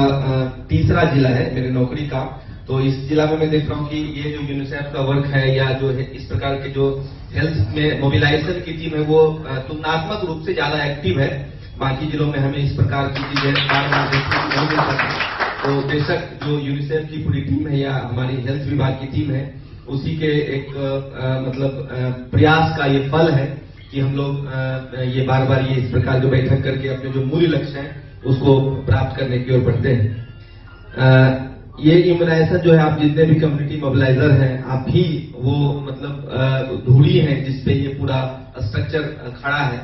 तीसरा जिला है मेरी नौकरी का, तो इस जिला में मैं देख रहा हूँ कि ये जो यूनिसेफ का वर्क है या जो है इस प्रकार के जो हेल्थ में मोबिलाइजेशन की टीम है वो तुलनात्मक रूप से ज्यादा एक्टिव है। बाकी जिलों में हमें इस प्रकार की चीजें नहीं मिल सकती। तो बेशक जो यूनिसेफ की पूरी टीम है या हमारी हेल्थ विभाग की टीम है उसी के एक प्रयास का ये फल है कि हम लोग ये बार बार ये इस प्रकार जो बैठक करके अपने जो मूल लक्ष्य है उसको प्राप्त करने की ओर बढ़ते हैं। ये इम्यूनाइजेशन जो है, आप जितने भी कम्युनिटी मोबिलाइजर हैं, आप ही वो मतलब धूड़ी है जिसपे ये पूरा स्ट्रक्चर खड़ा है।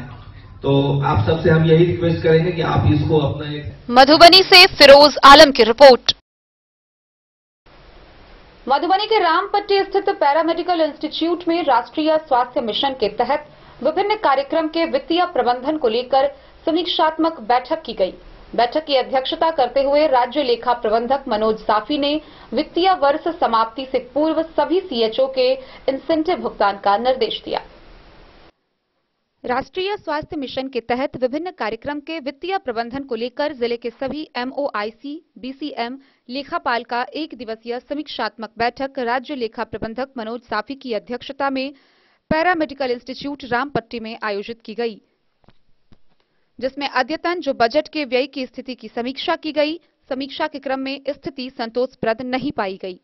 तो आप सबसे हम यही रिक्वेस्ट करेंगे कि आप इसको अपना एक। मधुबनी से फिरोज आलम की रिपोर्ट। मधुबनी के रामपट्टी स्थित पैरामेडिकल इंस्टीट्यूट में राष्ट्रीय स्वास्थ्य मिशन के तहत विभिन्न कार्यक्रम के वित्तीय प्रबंधन को लेकर समीक्षात्मक बैठक की गई। बैठक की अध्यक्षता करते हुए राज्य लेखा प्रबंधक मनोज साफी ने वित्तीय वर्ष समाप्ति से पूर्व सभी सीएचओ के इंसेंटिव भुगतान का निर्देश दिया। राष्ट्रीय स्वास्थ्य मिशन के तहत विभिन्न कार्यक्रम के वित्तीय प्रबंधन को लेकर जिले के सभी एमओआईसी, बीसीएम, लेखापाल का एक दिवसीय समीक्षात्मक बैठक राज्य लेखा प्रबंधक मनोज साफी की अध्यक्षता में पैरामेडिकल इंस्टीट्यूट रामपट्टी में आयोजित की गई, जिसमें अद्यतन जो बजट के व्यय की स्थिति की समीक्षा की गई। समीक्षा के क्रम में स्थिति संतोषप्रद नहीं पाई गई।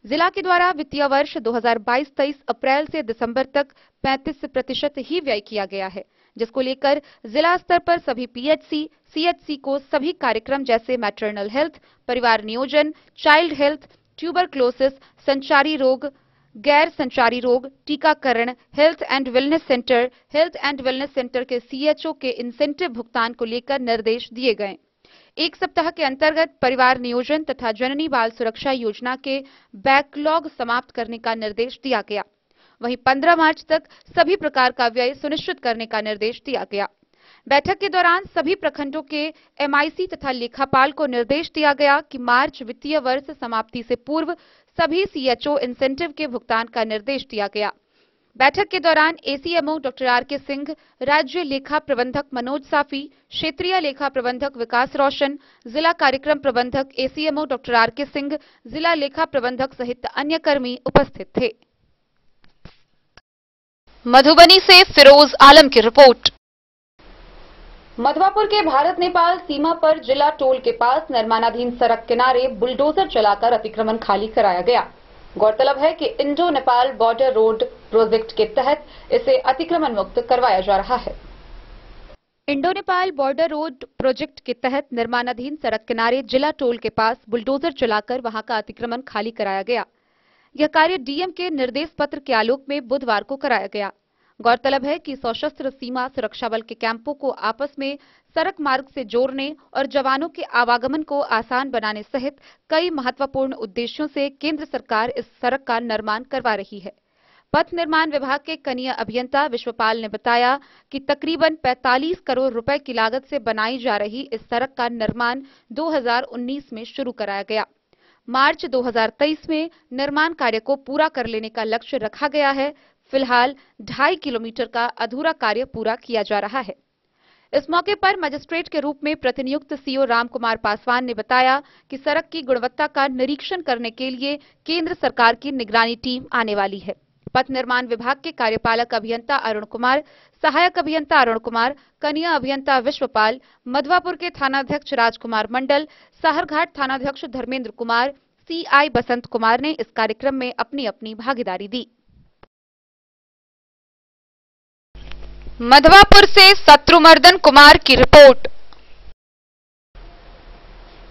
जिला के द्वारा वित्तीय वर्ष 2022-23 अप्रैल से दिसंबर तक 35% ही व्यय किया गया है, जिसको लेकर जिला स्तर पर सभी पीएचसी, सीएचसी को सभी कार्यक्रम जैसे मैटरनल हेल्थ, परिवार नियोजन, चाइल्ड हेल्थ, ट्यूबरक्लोसिस, संचारी रोग, गैर संचारी रोग, टीकाकरण, हेल्थ एंड वेलनेस सेंटर के सीएचओ के इंसेंटिव भुगतान को लेकर निर्देश दिए गए। एक सप्ताह के अंतर्गत परिवार नियोजन तथा जननी बाल सुरक्षा योजना के बैकलॉग समाप्त करने का निर्देश दिया गया। वहीं 15 मार्च तक सभी प्रकार का व्यय सुनिश्चित करने का निर्देश दिया गया। बैठक के दौरान सभी प्रखंडों के एमआईसी तथा लेखापाल को निर्देश दिया गया कि मार्च वित्तीय वर्ष समाप्ति से पूर्व सभी सीएचओ इंसेंटिव के भुगतान का निर्देश दिया गया। बैठक के दौरान एसीएमओ डॉक्टर आर.के. सिंह, राज्य लेखा प्रबंधक मनोज साफी, क्षेत्रीय लेखा प्रबंधक विकास रोशन, जिला कार्यक्रम प्रबंधक एसीएमओ डॉक्टर आर.के. सिंह, जिला लेखा प्रबंधक सहित अन्य कर्मी उपस्थित थे। मधुबनी से फिरोज आलम की रिपोर्ट। मधवापुर के भारत नेपाल सीमा पर जिला टोल के पास निर्माणाधीन सड़क किनारे बुलडोजर चलाकर अतिक्रमण खाली कराया गया। गौरतलब है कि Indo Nepal border road project के तहत इसे अतिक्रमण मुक्त करवाया जा रहा है। Indo Nepal border road project के तहत निर्माणाधीन सड़क किनारे जिला टोल के पास बुलडोजर चलाकर वहां का अतिक्रमण खाली कराया गया। यह कार्य डीएम के निर्देश पत्र के आलोक में बुधवार को कराया गया। गौरतलब है कि सशस्त्र सीमा सुरक्षा बल के कैंपों को आपस में सड़क मार्ग से जोड़ने और जवानों के आवागमन को आसान बनाने सहित कई महत्वपूर्ण उद्देश्यों से केंद्र सरकार इस सड़क का निर्माण करवा रही है। पथ निर्माण विभाग के कनीय अभियंता विश्वपाल ने बताया कि तकरीबन 45 करोड़ रुपए की लागत से बनाई जा रही इस सड़क का निर्माण 2019 में शुरू कराया गया। मार्च 2023 में निर्माण कार्य को पूरा कर लेने का लक्ष्य रखा गया है। फिलहाल 2.5 किलोमीटर का अधूरा कार्य पूरा किया जा रहा है। इस मौके पर मजिस्ट्रेट के रूप में प्रतिनियुक्त सीओ रामकुमार पासवान ने बताया कि सड़क की गुणवत्ता का निरीक्षण करने के लिए केंद्र सरकार की निगरानी टीम आने वाली है। पथ निर्माण विभाग के कार्यपालक अभियंता अरुण कुमार, सहायक अभियंता अरुण कुमार, कनीय अभियंता विश्वपाल, मधवापुर के थानाध्यक्ष राजकुमार मंडल, साहरघाट थानाध्यक्ष धर्मेंद्र कुमार, सीआई बसंत कुमार ने इस कार्यक्रम में अपनी अपनी भागीदारी दी। मधवापुर से शत्रुमर्दन कुमार की रिपोर्ट।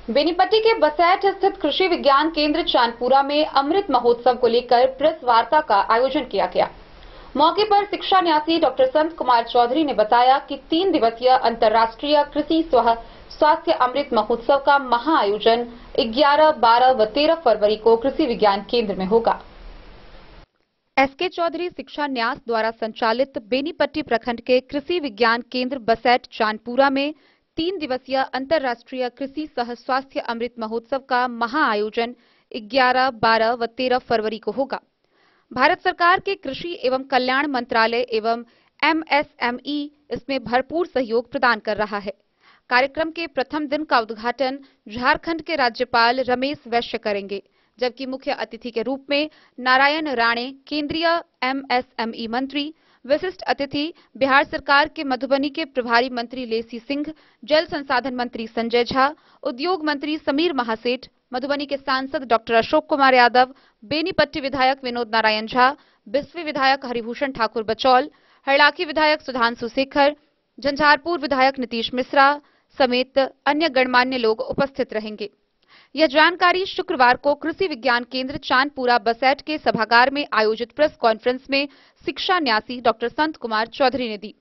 बेनीपट्टी के बसैठ स्थित कृषि विज्ञान केंद्र चांदपुरा में अमृत महोत्सव को लेकर प्रेस वार्ता का आयोजन किया गया। मौके पर शिक्षा न्यासी डॉक्टर संत कुमार चौधरी ने बताया कि 3 दिवसीय अंतर्राष्ट्रीय कृषि स्वास्थ्य अमृत महोत्सव का महाआयोजन 11, 12 व 13 फरवरी को कृषि विज्ञान केंद्र में होगा। एसके चौधरी शिक्षा न्यास द्वारा संचालित बेनीपट्टी प्रखंड के कृषि विज्ञान केंद्र बसैठ चांदपुरा में 3 दिवसीय अंतर्राष्ट्रीय कृषि सह स्वास्थ्य अमृत महोत्सव का महाआयोजन 11, 12 व 13 फरवरी को होगा। भारत सरकार के कृषि एवं कल्याण मंत्रालय एवं एमएसएमई इसमें भरपूर सहयोग प्रदान कर रहा है। कार्यक्रम के प्रथम दिन का उद्घाटन झारखंड के राज्यपाल रमेश वैश्य करेंगे, जबकि मुख्य अतिथि के रूप में नारायण राणे, केंद्रीय एमएसएमई मंत्री, विशिष्ट अतिथि बिहार सरकार के मधुबनी के प्रभारी मंत्री लेसी सिंह, जल संसाधन मंत्री संजय झा, उद्योग मंत्री समीर महासेठ, मधुबनी के सांसद डॉक्टर अशोक कुमार यादव, बेनीपट्टी विधायक विनोद नारायण झा, बिस्वी विधायक हरिभूषण ठाकुर बचौल, हरलाखी विधायक सुधांशु शेखर, झंझारपुर विधायक नीतीश मिश्रा समेत अन्य गणमान्य लोग उपस्थित रहेंगे। यह जानकारी शुक्रवार को कृषि विज्ञान केंद्र चांदपुरा बसैठ के सभागार में आयोजित प्रेस कॉन्फ्रेंस में शिक्षा न्यासी डॉक्टर संत कुमार चौधरी ने दी।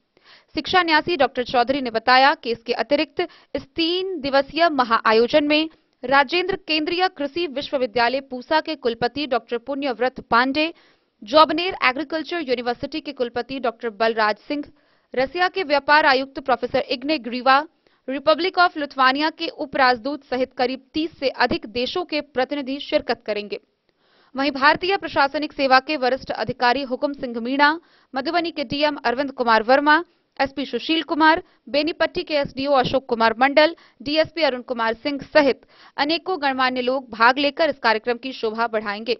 शिक्षा न्यासी डॉक्टर चौधरी ने बताया कि इसके अतिरिक्त इस 3 दिवसीय महाआयोजन में राजेंद्र केंद्रीय कृषि विश्वविद्यालय पूसा के कुलपति doctor Punyavrat Pandey, Jobner agriculture university के कुलपति डॉक्टर बलराज सिंह, रसिया के व्यापार आयुक्त प्रोफेसर इग्ने ग्रीवा, रिपब्लिक ऑफ लिथुआनिया के उपराजदूत सहित करीब 30 से अधिक देशों के प्रतिनिधि शिरकत करेंगे। वहीं भारतीय प्रशासनिक सेवा के वरिष्ठ अधिकारी हुकुम सिंह मीणा, मधुबनी के डीएम अरविंद कुमार वर्मा, एसपी सुशील कुमार, बेनीपट्टी के एसडीओ अशोक कुमार मंडल, डीएसपी अरुण कुमार सिंह सहित अनेकों गणमान्य लोग भाग लेकर इस कार्यक्रम की शोभा बढ़ाएंगे।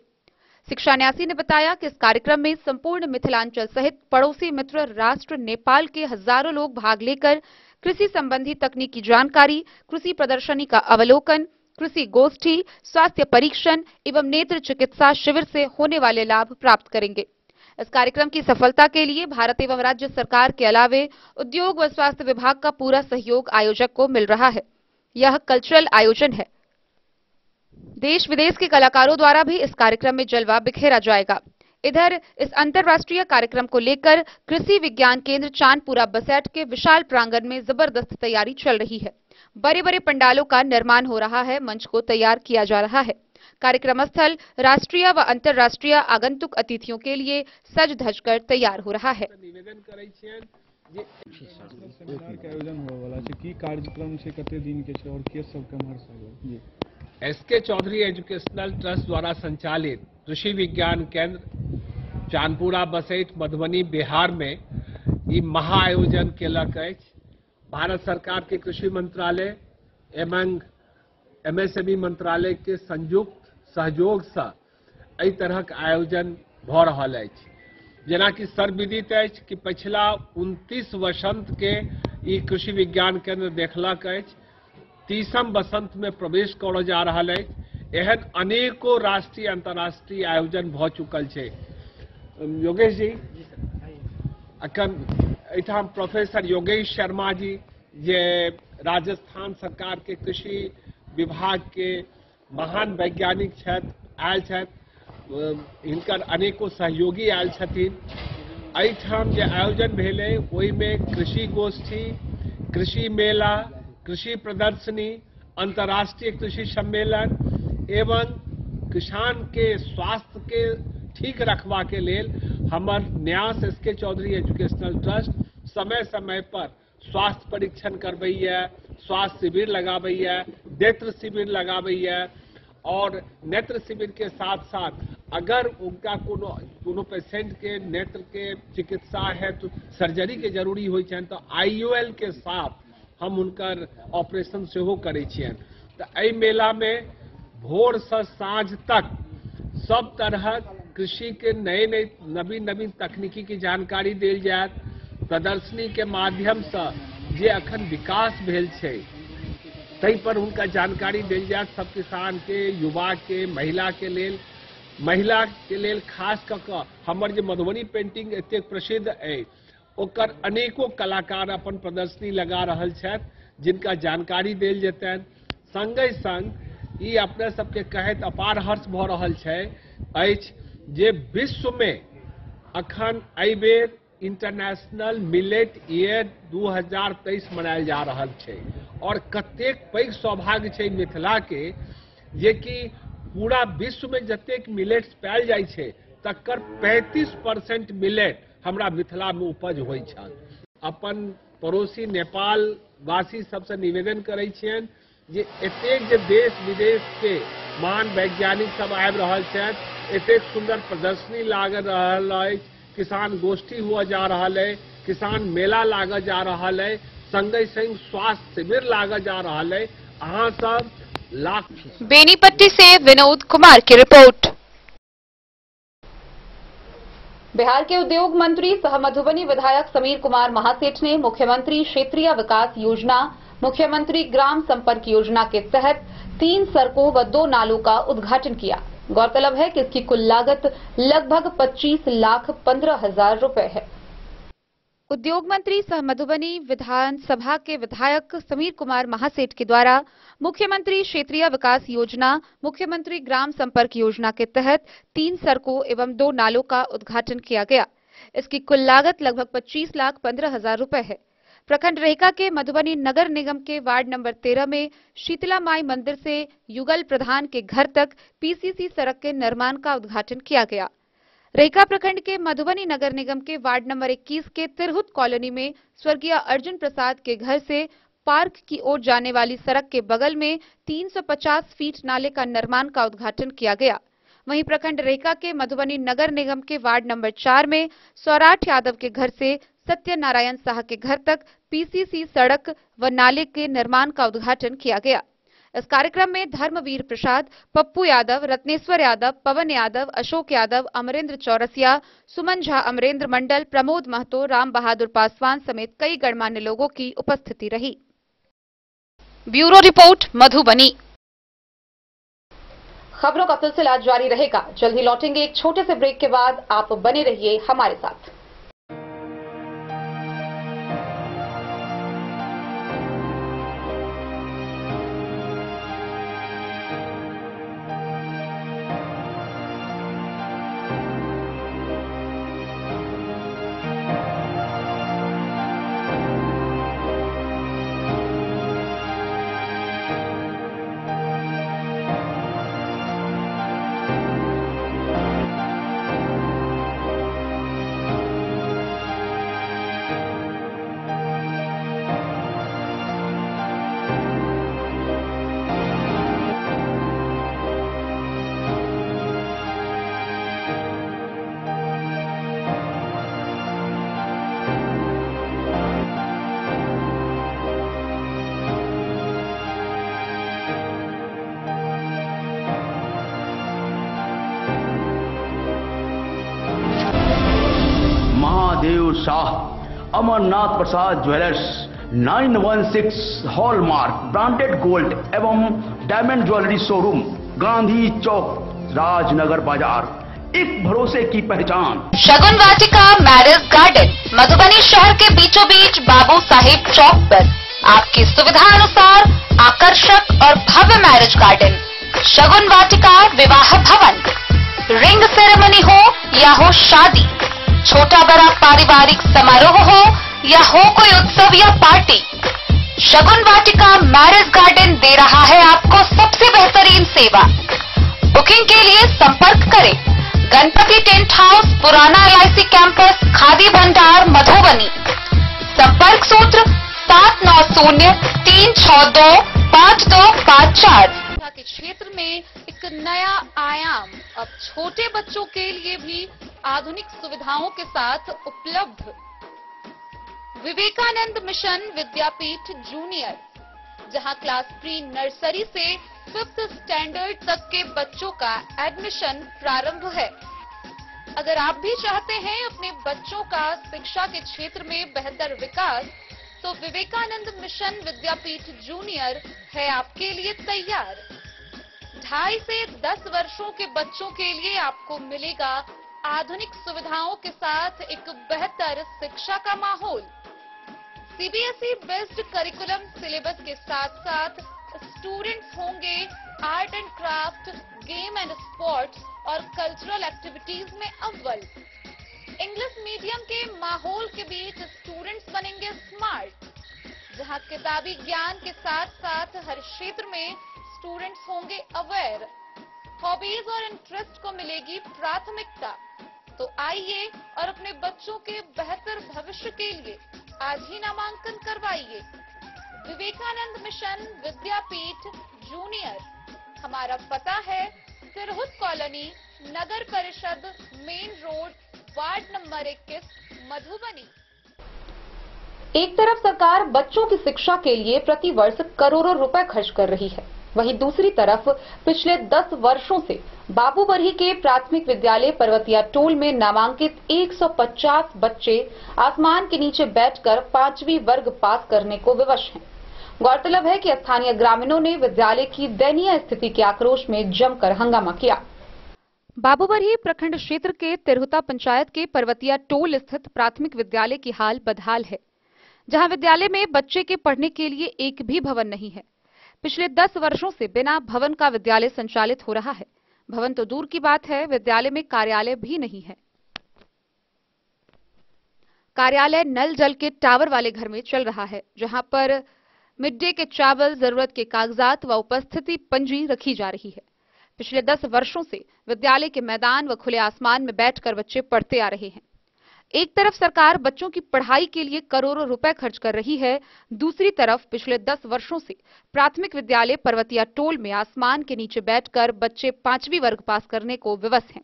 शिक्षा न्यासी ने बताया कि इस कार्यक्रम में संपूर्ण मिथिलांचल सहित पड़ोसी मित्र राष्ट्र नेपाल के हजारों लोग भाग लेकर कृषि संबंधी तकनीकी जानकारी, कृषि प्रदर्शनी का अवलोकन, कृषि गोष्ठी, स्वास्थ्य परीक्षण एवं नेत्र चिकित्सा शिविर से होने वाले लाभ प्राप्त करेंगे। इस कार्यक्रम की सफलता के लिए भारत एवं राज्य सरकार के अलावे उद्योग व स्वास्थ्य विभाग का पूरा सहयोग आयोजक को मिल रहा है। यह कल्चरल आयोजन है। देश विदेश के कलाकारों द्वारा भी इस कार्यक्रम में जलवा बिखेरा जाएगा। इधर इस अंतर्राष्ट्रीय कार्यक्रम को लेकर कृषि विज्ञान केंद्र चांदपुरा बसैठ के विशाल प्रांगण में जबरदस्त तैयारी चल रही है। बड़े बड़े पंडालों का निर्माण हो रहा है, मंच को तैयार किया जा रहा है। कार्यक्रम स्थल राष्ट्रीय व अंतर्राष्ट्रीय आगंतुक अतिथियों के लिए सज धज कर तैयार हो रहा है। निवेदन करै छियन जे सेमिनार के आयोजन होय वाला छै, की कार्यक्रम छै, कते दिन के छै और के सब केम्हर से जी। एसके चौधरी एजुकेशनल ट्रस्ट द्वारा संचालित कृषि विज्ञान केंद्र चांदपुरा बसैठ मधुबनी बिहार में ई महा आयोजन केलक अछि। भारत सरकार के कृषि मंत्रालय एवं एमएसएमई मंत्रालय के संयुक्त सहयोग से एहि तरहक आयोजन भ रहल अछि। जेना कि सर्वविदित अछि कि पिछला 29 वसंत के ई कृषि विज्ञान केंद्र देखलक अछि, 30म वसंत में प्रवेश करऽ जा रहल अछि। एहन अनेको राष्ट्रीय अंतर्राष्ट्रीय आयोजन भ चुकल छै। योगेश जी, अखन एठाम प्रोफेसर योगेश शर्मा जी जे राजस्थान सरकार के कृषि विभाग के महान वैज्ञानिक छथि, आयल छथि, हिनकर अनेको सहयोगी आयल छथिन। एहिठाम जे आयोजन भेलै ओहिमे कृषि गोष्ठी, कृषि मेला, कृषि प्रदर्शनी, अंतर्राष्ट्रीय कृषि सम्मेलन एवं किसान के स्वास्थ्य के ठीक रखबा के लेल हमर न्यास एसके चौधरी एजुकेशनल ट्रस्ट समय समय पर स्वास्थ्य परीक्षण करबैया, स्वास्थ्य शिविर लगाबैया, नेत्र शिविर लगाबैया और नेत्र शिविर के साथ साथ अगर उनका कोनो पेशेंट के नेत्र के चिकित्सा है तो सर्जरी के जरूरी होय छनि तो आईयूएल के साथ हम उनकर ऑपरेशन सेहो करै छियनि। तो एहि मेला में भोर से साँझ तक सब तरहक कृषि के नए नवीन तकनीकी की जानकारी देल जायत। प्रदर्शनी के माध्यम से जे अखन विकास भेल छै तै पर हुनका जानकारी देल जायत। सब किसान के, युवा के, महिला के लेल खास कऽ कऽ हमर जे मधुबनी पेंटिंग एतेक प्रसिद्ध अछि ओकर अनेको कलाकार अपन प्रदर्शनी लगा रहल छथि, जिनका जानकारी देल जेतनि। संगे संग ई अपने सबके कहैत अपार हर्ष भऽ रहल छै अछि जे विश्व में अखन एहि बेर इंटरनेशनल मिलेट ईयर 2023 मनायल जा रहल छै और कतेक पैघ सौभाग्य छै मिथिला के जे कि पूरा विश्व में जतेक मिलेट्स पायल जाइ छै तकर 35% मिलेट हमरा मिथिला में उपज होइ छल। अपन पड़ोसी नेपाल वासी सबसे निवेदन करै छियनि जे एतेक जे देश विदेश के महान वैज्ञानिक सब आबि रहल छथि, एतेक सुंदर प्रदर्शनी लाग रहल अछि, किसान गोष्ठी हुआ जा रहल है, किसान मेला लाग जा रहल है, संगे संग स्वास्थ्य शिविर लाग जा रहल है। अहाँ सब लाख। बेनीपट्टी से विनोद कुमार की रिपोर्ट। बिहार के उद्योग मंत्री सह मधुबनी विधायक समीर कुमार महासेठ ने मुख्यमंत्री क्षेत्रीय विकास योजना, मुख्यमंत्री ग्राम संपर्क योजना के तहत 3 सड़कों व 2 नालों का उद्घाटन किया। गौरतलब है कि इसकी कुल लागत लगभग 25,15,000 रुपए है। उद्योग मंत्री सह मधुबनी विधानसभा के विधायक समीर कुमार महासेठ के द्वारा मुख्यमंत्री क्षेत्रीय विकास योजना, मुख्यमंत्री ग्राम संपर्क योजना के तहत 3 सड़कों एवं 2 नालों का उद्घाटन किया गया। इसकी कुल लागत लगभग 25,15,000 रुपए है। प्रखंड रेखा के मधुबनी नगर निगम के वार्ड नंबर 13 में शीतला माई मंदिर से युगल प्रधान के घर तक पीसीसी सड़क के निर्माण का उद्घाटन किया गया। रेखा प्रखंड के मधुबनी नगर निगम के वार्ड नंबर 21 के तिरहुत कॉलोनी में स्वर्गीय अर्जुन प्रसाद के घर से पार्क की ओर जाने वाली सड़क के बगल में 350 फीट नाले का निर्माण का उद्घाटन किया गया। वहीं प्रखंड रेखा के मधुबनी नगर निगम के वार्ड नंबर 4 में सौराठ यादव के घर से सत्यनारायण शाह के घर तक पीसीसी सड़क व नाले के निर्माण का उद्घाटन किया गया। इस कार्यक्रम में धर्मवीर प्रसाद, पप्पू यादव, रत्नेश्वर यादव, पवन यादव, अशोक यादव, अमरेंद्र चौरसिया, सुमन झा, अमरेंद्र मंडल, प्रमोद महतो, राम बहादुर पासवान समेत कई गणमान्य लोगों की उपस्थिति रही। Bureau report Madhubani. खबरों का सिलसिला जारी रहेगा। जल्द ही लौटेंगे एक छोटे से ब्रेक के बाद। आप बने रहिए हमारे साथ। अमरनाथ प्रसाद ज्वेलर्स 916 हॉलमार्क ब्रांडेड गोल्ड एवं डायमंड ज्वेलरी शोरूम, गांधी चौक, राजनगर बाजार, एक भरोसे की पहचान। शगुन वाटिका मैरिज गार्डन मधुबनी शहर के बीचों बीच बाबू साहिब चौक पर आपकी सुविधा अनुसार आकर्षक और भव्य मैरिज गार्डन शगुन वाटिका विवाह भवन। रिंग सेरेमनी हो या हो शादी, छोटा बड़ा पारिवारिक समारोह हो या हो कोई उत्सव या पार्टी, शगुन वाटिका मैरिज गार्डन दे रहा है आपको सबसे बेहतरीन सेवा। बुकिंग के लिए संपर्क करें गणपति टेंट हाउस, पुराना LIC कैंपस, खादी भंडार, मधुबनी। संपर्क सूत्र 7903625254। के क्षेत्र में एक नया आयाम अब छोटे बच्चों के लिए भी आधुनिक सुविधाओं के साथ उपलब्ध। विवेकानंद मिशन विद्यापीठ जूनियर, जहां क्लास प्री नर्सरी से 5th स्टैंडर्ड तक के बच्चों का एडमिशन प्रारंभ है। अगर आप भी चाहते हैं अपने बच्चों का शिक्षा के क्षेत्र में बेहतर विकास, तो विवेकानंद मिशन विद्यापीठ जूनियर है आपके लिए तैयार। 2.5 से 10 वर्षों के बच्चों के लिए आपको मिलेगा आधुनिक सुविधाओं के साथ एक बेहतर शिक्षा का माहौल। CBSE बेस्ड करिकुलम सिलेबस के साथ साथ स्टूडेंट्स होंगे art and craft, game and sports और कल्चरल एक्टिविटीज में अव्वल। इंग्लिश मीडियम के माहौल के बीच स्टूडेंट्स बनेंगे स्मार्ट, जहां किताबी ज्ञान के साथ साथ हर क्षेत्र में स्टूडेंट्स होंगे अवेयर। हॉबीज और इंटरेस्ट को मिलेगी प्राथमिकता। तो आइए और अपने बच्चों के बेहतर भविष्य के लिए आज ही नामांकन करवाइए। विवेकानंद मिशन विद्यापीठ जूनियर। हमारा पता है तिरहुत कॉलोनी, नगर परिषद, main road, ward number 21, Madhubani. एक तरफ सरकार बच्चों की शिक्षा के लिए प्रति वर्ष करोड़ों रुपए खर्च कर रही है, वहीं दूसरी तरफ पिछले 10 वर्षों से बाबू बरही के प्राथमिक विद्यालय पर्वतिया टोल में नामांकित 150 बच्चे आसमान के नीचे बैठकर 5वीं वर्ग पास करने को विवश हैं। गौरतलब है कि स्थानीय ग्रामीणों ने विद्यालय की दयनीय स्थिति के आक्रोश में जमकर हंगामा किया। बाबूबरही प्रखंड क्षेत्र के तिरहुता पंचायत के पर्वतिया टोल स्थित प्राथमिक विद्यालय की हाल बदहाल है, जहां विद्यालय में बच्चे के पढ़ने के लिए एक भी भवन नहीं है। पिछले 10 वर्षों से बिना भवन का विद्यालय संचालित हो रहा है। भवन तो दूर की बात है, विद्यालय में कार्यालय भी नहीं है। कार्यालय नल जल के टावर वाले घर में चल रहा है, जहां पर मिड डे के चावल, जरूरत के कागजात व उपस्थिति पंजी रखी जा रही है। पिछले 10 वर्षों से विद्यालय के मैदान व खुले आसमान में बैठकर बच्चे पढ़ते आ रहे हैं। एक तरफ सरकार बच्चों की पढ़ाई के लिए करोड़ों रुपए खर्च कर रही है, दूसरी तरफ पिछले 10 वर्षों से प्राथमिक विद्यालय पर्वतिया टोल में आसमान के नीचे बैठकर बच्चे 5वीं वर्ग पास करने को विवश हैं।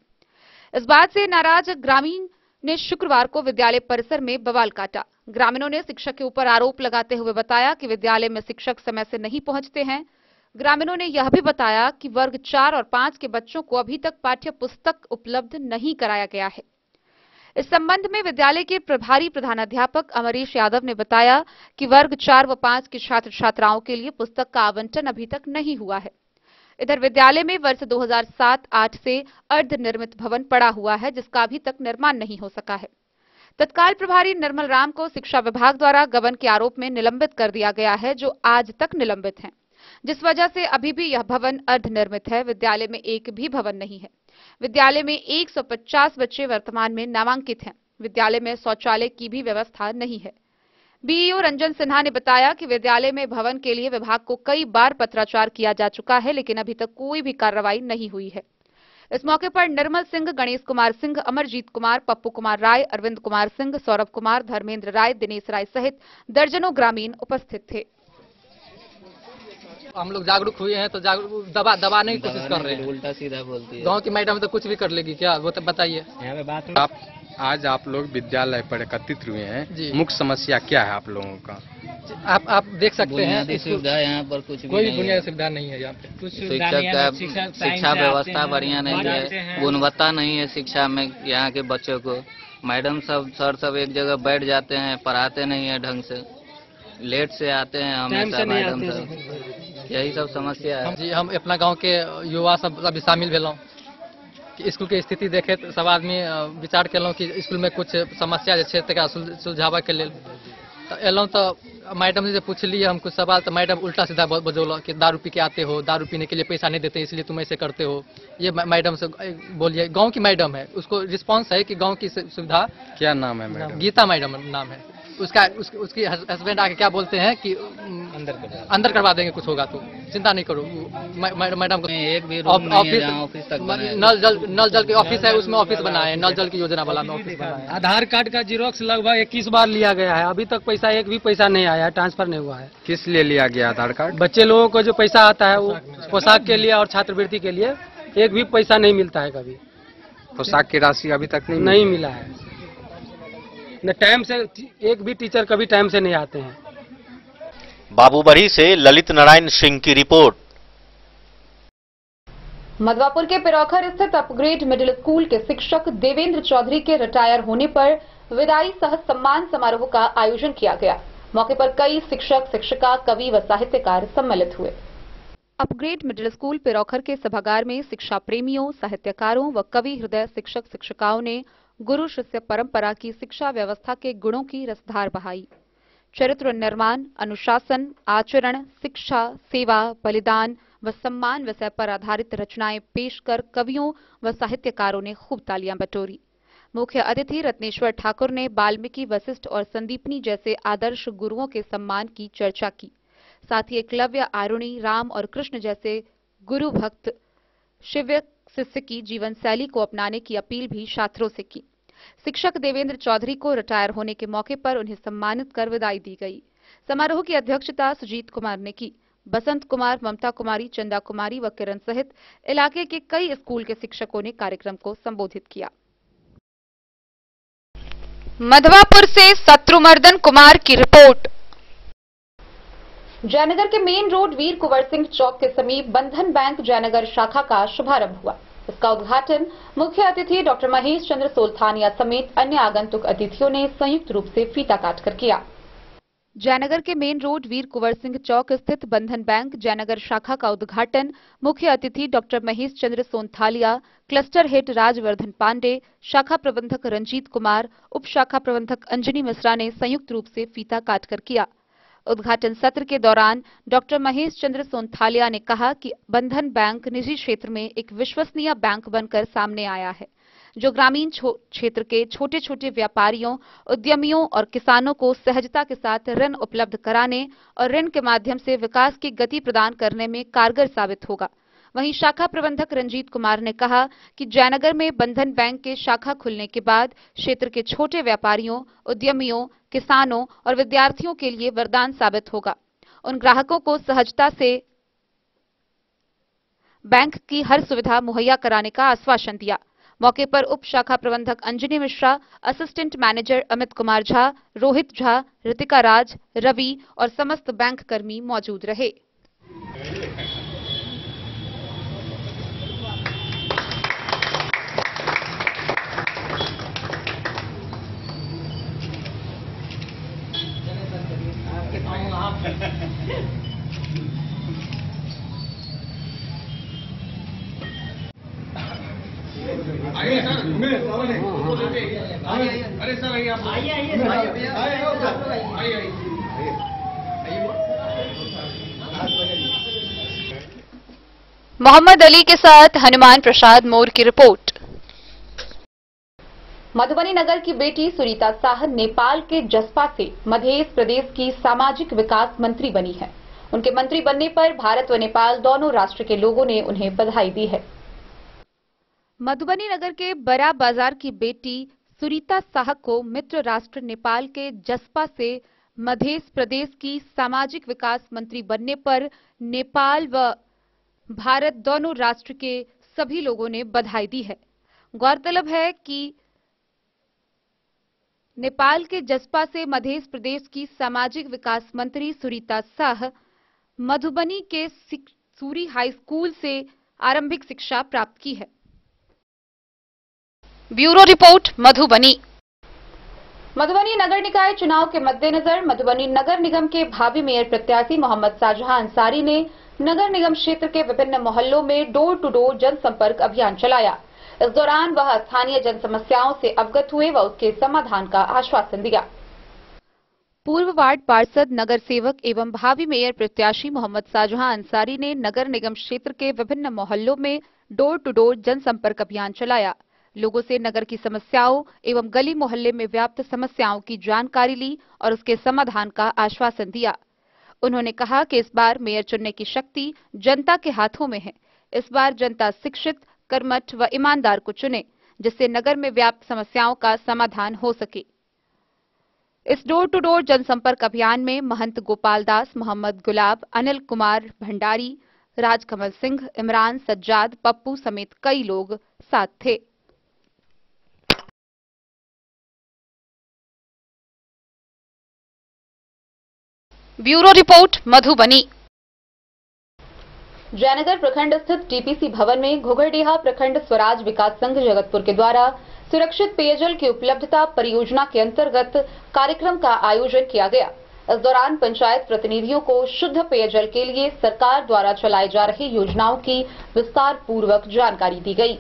इस बात से नाराज ग्रामीण ने शुक्रवार को विद्यालय परिसर में बवाल काटा। ग्रामीणों ने शिक्षक के ऊपर आरोप लगाते हुए बताया कि विद्यालय में शिक्षक समय से नहीं पहुंचते हैं। ग्रामीणों ने यह भी बताया कि वर्ग 4 और 5 के बच्चों को अभी तक पाठ्य पुस्तक उपलब्ध नहीं कराया गया है। इस संबंध में विद्यालय के प्रभारी प्रधानाध्यापक अमरीश यादव ने बताया कि वर्ग 4 व 5 के छात्र छात्राओं के लिए पुस्तक का आवंटन अभी तक नहीं हुआ है। इधर विद्यालय में वर्ष 2007-8 से अर्धनिर्मित भवन पड़ा हुआ है, जिसका अभी तक निर्माण नहीं हो सका है। तत्काल प्रभारी निर्मल राम को शिक्षा विभाग द्वारा गबन के आरोप में निलंबित कर दिया गया है, जो आज तक निलंबित हैं, जिस वजह से अभी भी यह भवन अर्धनिर्मित है। विद्यालय में एक भी भवन नहीं है। विद्यालय में 150 बच्चे वर्तमान में नामांकित हैं। विद्यालय में शौचालय की भी व्यवस्था नहीं है। बीईओ रंजन सिन्हा ने बताया कि विद्यालय में भवन के लिए विभाग को कई बार पत्राचार किया जा चुका है, लेकिन अभी तक कोई भी कार्रवाई नहीं हुई है। इस मौके पर निर्मल सिंह, गणेश कुमार सिंह, अमरजीत कुमार, पप्पू कुमार राय, अरविंद कुमार सिंह, सौरभ कुमार, धर्मेंद्र राय, दिनेश राय सहित दर्जनों ग्रामीण उपस्थित थे। हम लोग जागरूक हुए हैं तो जागरूक दबाने की कोशिश कर रहे हैं। उल्टा सीधा बोलती है। गांव की मैडम तो कुछ भी कर लेगी क्या, वो तो बताइए। आज आप लोग विद्यालय पर एकत्रित हुए हैं, मुख्य समस्या क्या है आप लोगों का? आप देख सकते हैं सुविधा यहाँ पर कुछ कोई बुनियादी सुविधा नहीं है यहाँ पे। शिक्षा व्यवस्था बढ़िया नहीं है, गुणवत्ता नहीं है शिक्षा में यहाँ के बच्चों को। मैडम सब सर सब एक जगह बैठ जाते हैं, पढ़ाते नहीं है ढंग से, लेट से आते हैं हमेशा मैडम सब, यही सब समस्या है। जी हम अपना गांव के युवा सब अभी शामिल भेलों कि स्कूल के स्थिति देखे तो सब आदमी विचार केलहुँ कि स्कूल में कुछ समस्या जे छै तकरा सुलझाबऽ के लेल तो एलहुँ तो मैडम से पूछलिए हम कुछ सवाल तो मैडम उल्टा सीधा बजौल कि दारू पी के आते हो, दारू पीने के लिए पैसा नहीं देते इसलिए तुम ऐसे करते हो। ये मैडम से बोलिए, गांव की मैडम है, उसको रिस्पांस है कि गांव की सुविधा। क्या नाम है मैडम? गीता मैडम नाम है उसका। उसकी हस्बैंड आके क्या बोलते हैं कि अंदर करवा देंगे, कुछ होगा तो चिंता नहीं करो। मैडम को एक भी ऑफिस तक नल जल के ऑफिस है, उसमें ऑफिस बना है, नल जल की योजना वाला में ऑफिस बना है। आधार कार्ड का जीरोक्स लगभग 21 बार लिया गया है, अभी तक पैसा एक भी पैसा नहीं आया है, ट्रांसफर नहीं हुआ है। किस लिए लिया गया आधार कार्ड? बच्चे लोगों को जो पैसा आता है वो पोशाक के लिए और छात्रवृत्ति के लिए, एक भी पैसा नहीं मिलता है कभी। पोशाक की राशि अभी तक नहीं मिला है न टाइम से, एक भी टीचर कभी टाइम से नहीं आते हैं। बाबूबढ़ी से ललित नारायण सिंह की रिपोर्ट। मधवापुर के पिरौखर स्थित अपग्रेड मिडिल स्कूल के शिक्षक देवेंद्र चौधरी के रिटायर होने पर विदाई सह सम्मान समारोह का आयोजन किया गया। मौके पर कई शिक्षक, शिक्षिका, कवि व साहित्यकार सम्मिलित हुए। अपग्रेड मिडिल स्कूल पिरौखर के सभागार में शिक्षा प्रेमियों, साहित्यकारों व कवि हृदय शिक्षक शिक्षिकाओं ने गुरु शिष्य परंपरा की शिक्षा व्यवस्था के गुणों की रसधार बहाई। चरित्र निर्माण, अनुशासन, आचरण, शिक्षा, सेवा, बलिदान व सम्मान विषय पर आधारित रचनाएं पेश कर कवियों व साहित्यकारों ने खूब तालियां बटोरी। मुख्य अतिथि रत्नेश्वर ठाकुर ने वाल्मीकि, वशिष्ठ और संदीपनी जैसे आदर्श गुरुओं के सम्मान की चर्चा की। साथ ही एकलव्य, आरुणि, राम और कृष्ण जैसे गुरु भक्त शिव्य शिष्य की जीवन शैली को अपनाने की अपील भी छात्रों से की। शिक्षक देवेंद्र चौधरी को रिटायर होने के मौके पर उन्हें सम्मानित कर विदाई दी गई। समारोह की अध्यक्षता सुजीत कुमार ने की। बसंत कुमार, ममता कुमारी, चंदा कुमारी व किरण सहित इलाके के कई स्कूल के शिक्षकों ने कार्यक्रम को संबोधित किया। मधवापुर से शत्रुमर्दन कुमार की रिपोर्ट। जयनगर के मेन रोड वीर कुंवर सिंह चौक के समीप बंधन बैंक जयनगर शाखा का शुभारंभ हुआ। इसका उद्घाटन मुख्य अतिथि डॉक्टर महेश चंद्र सोलथानिया समेत अन्य आगंतुक अतिथियों ने संयुक्त रूप से फीता काटकर किया। जयनगर के मेन रोड वीर कुंवर सिंह चौक स्थित बंधन बैंक जयनगर शाखा का उद्घाटन मुख्य अतिथि doctor Mahesh Chandra सोलथानिया, cluster head Rajvardhan Pandey, शाखा प्रबंधक रंजीत कुमार, उप शाखा प्रबंधक अंजनी मिश्रा ने संयुक्त रूप से फीता काटकर किया। उद्घाटन सत्र के दौरान डॉक्टर महेश चंद्र सोलथानिया ने कहा कि बंधन बैंक निजी क्षेत्र में एक विश्वसनीय बैंक बनकर सामने आया है, जो ग्रामीण क्षेत्र के छोटे छोटे व्यापारियों, उद्यमियों और किसानों को सहजता के साथ ऋण उपलब्ध कराने और ऋण के माध्यम से विकास की गति प्रदान करने में कारगर साबित होगा। वहीं शाखा प्रबंधक रंजीत कुमार ने कहा कि जयनगर में बंधन बैंक के शाखा खुलने के बाद क्षेत्र के छोटे व्यापारियों, उद्यमियों, किसानों और विद्यार्थियों के लिए वरदान साबित होगा। उन ग्राहकों को सहजता से बैंक की हर सुविधा मुहैया कराने का आश्वासन दिया। मौके पर उप शाखा प्रबंधक अंजनी मिश्रा, असिस्टेंट मैनेजर अमित कुमार झा, रोहित झा, ऋतिका राज, रवि और समस्त बैंक कर्मी मौजूद रहे। आइए सर, अरे सर आइए, आप आइए। मोहम्मद अली के साथ हनुमान प्रसाद मोर की रिपोर्ट। मधुबनी नगर की बेटी सुनीता शाह नेपाल के जसपा से मध्य प्रदेश की सामाजिक विकास मंत्री बनी है। उनके मंत्री बनने पर भारत व नेपाल दोनों राष्ट्र के लोगों ने उन्हें बधाई दी है। मधुबनी नगर के बड़ा बाजार की बेटी सुनीता शाह को मित्र राष्ट्र नेपाल के जसपा से मध्य प्रदेश की सामाजिक विकास मंत्री बनने पर नेपाल व भारत दोनों राष्ट्र के सभी लोगों ने बधाई दी है। गौरतलब है कि नेपाल के जसपा से मध्य प्रदेश की सामाजिक विकास मंत्री सुनीता शाह मधुबनी के सूरी हाई स्कूल से आरंभिक शिक्षा प्राप्त की है। Bureau report, Madhubani. मधुबनी नगर निकाय चुनाव के मद्देनजर मधुबनी नगर निगम के भावी मेयर प्रत्याशी मोहम्मद शाहजहां अंसारी ने नगर निगम क्षेत्र के विभिन्न मोहल्लों में डोर टू डोर जनसंपर्क अभियान चलाया। इस दौरान वह स्थानीय जन समस्याओं से अवगत हुए व उसके समाधान का आश्वासन दिया। पूर्व वार्ड पार्षद, नगर सेवक एवं भावी मेयर प्रत्याशी मोहम्मद शाहजहां अंसारी ने नगर निगम क्षेत्र के विभिन्न मोहल्लों में डोर टू डोर जनसंपर्क अभियान चलाया। लोगों से नगर की समस्याओं एवं गली मोहल्ले में व्याप्त समस्याओं की जानकारी ली और उसके समाधान का आश्वासन दिया। उन्होंने कहा कि इस बार मेयर चुनने की शक्ति जनता के हाथों में है। इस बार जनता शिक्षित, कर्मठ व ईमानदार को चुने, जिससे नगर में व्याप्त समस्याओं का समाधान हो सके। इस डोर टू डोर जनसंपर्क अभियान में महंत गोपाल दास, मोहम्मद गुलाब, अनिल कुमार भंडारी, राजकमल सिंह, इमरान, सज्जाद, पप्पू समेत कई लोग साथ थे। Bureau report, Madhubani. जयनगर प्रखंड स्थित टीपीसी भवन में घुघरडीहा प्रखंड स्वराज विकास संघ जगतपुर के द्वारा सुरक्षित पेयजल की उपलब्धता परियोजना के अंतर्गत कार्यक्रम का आयोजन किया गया। इस दौरान पंचायत प्रतिनिधियों को शुद्ध पेयजल के लिए सरकार द्वारा चलाए जा रही योजनाओं की विस्तार पूर्वक जानकारी दी गई।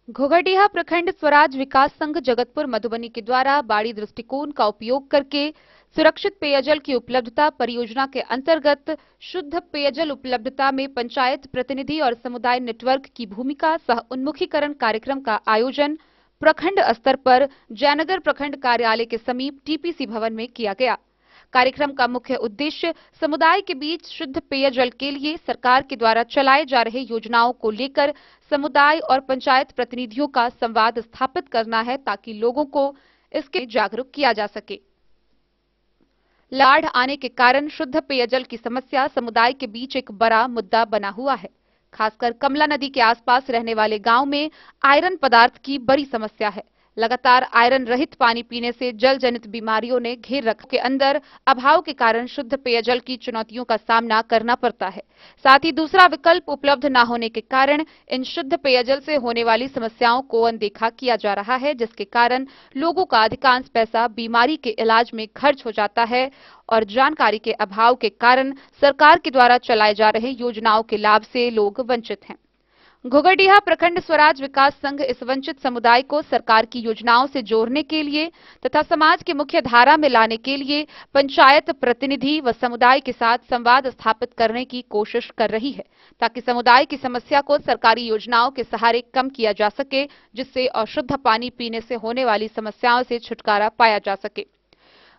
घुघरडीहा प्रखंड स्वराज विकास संघ जगतपुर मधुबनी के द्वारा बाड़ी दृष्टिकोण का उपयोग करके सुरक्षित पेयजल की उपलब्धता परियोजना के अंतर्गत शुद्ध पेयजल उपलब्धता में पंचायत प्रतिनिधि और समुदाय नेटवर्क की भूमिका सह उन्मुखीकरण कार्यक्रम का आयोजन प्रखंड स्तर पर जयनगर प्रखंड कार्यालय के समीप टीपीसी भवन में किया गया। कार्यक्रम का मुख्य उद्देश्य समुदाय के बीच शुद्ध पेयजल के लिए सरकार के द्वारा चलाए जा रहे योजनाओं को लेकर समुदाय और पंचायत प्रतिनिधियों का संवाद स्थापित करना है, ताकि लोगों को इसके जागरूक किया जा सके। बाढ़ आने के कारण शुद्ध पेयजल की समस्या समुदाय के बीच एक बड़ा मुद्दा बना हुआ है। खासकर कमला नदी के आसपास रहने वाले गांव में आयरन पदार्थ की बड़ी समस्या है। लगातार आयरन रहित पानी पीने से जल जनित बीमारियों ने घेर रखा के अंदर अभाव के कारण शुद्ध पेयजल की चुनौतियों का सामना करना पड़ता है। साथ ही दूसरा विकल्प उपलब्ध न होने के कारण इन शुद्ध पेयजल से होने वाली समस्याओं को अनदेखा किया जा रहा है, जिसके कारण लोगों का अधिकांश पैसा बीमारी के इलाज में खर्च हो जाता है और जानकारी के अभाव के कारण सरकार के द्वारा चलाए जा रहे योजनाओं के लाभ से लोग वंचित हैं। घुघरडीहा प्रखंड स्वराज विकास संघ इस वंचित समुदाय को सरकार की योजनाओं से जोड़ने के लिए तथा समाज की मुख्य धारा में लाने के लिए पंचायत प्रतिनिधि व समुदाय के साथ संवाद स्थापित करने की कोशिश कर रही है, ताकि समुदाय की समस्या को सरकारी योजनाओं के सहारे कम किया जा सके, जिससे अशुद्ध पानी पीने से होने वाली समस्याओं से छुटकारा पाया जा सके।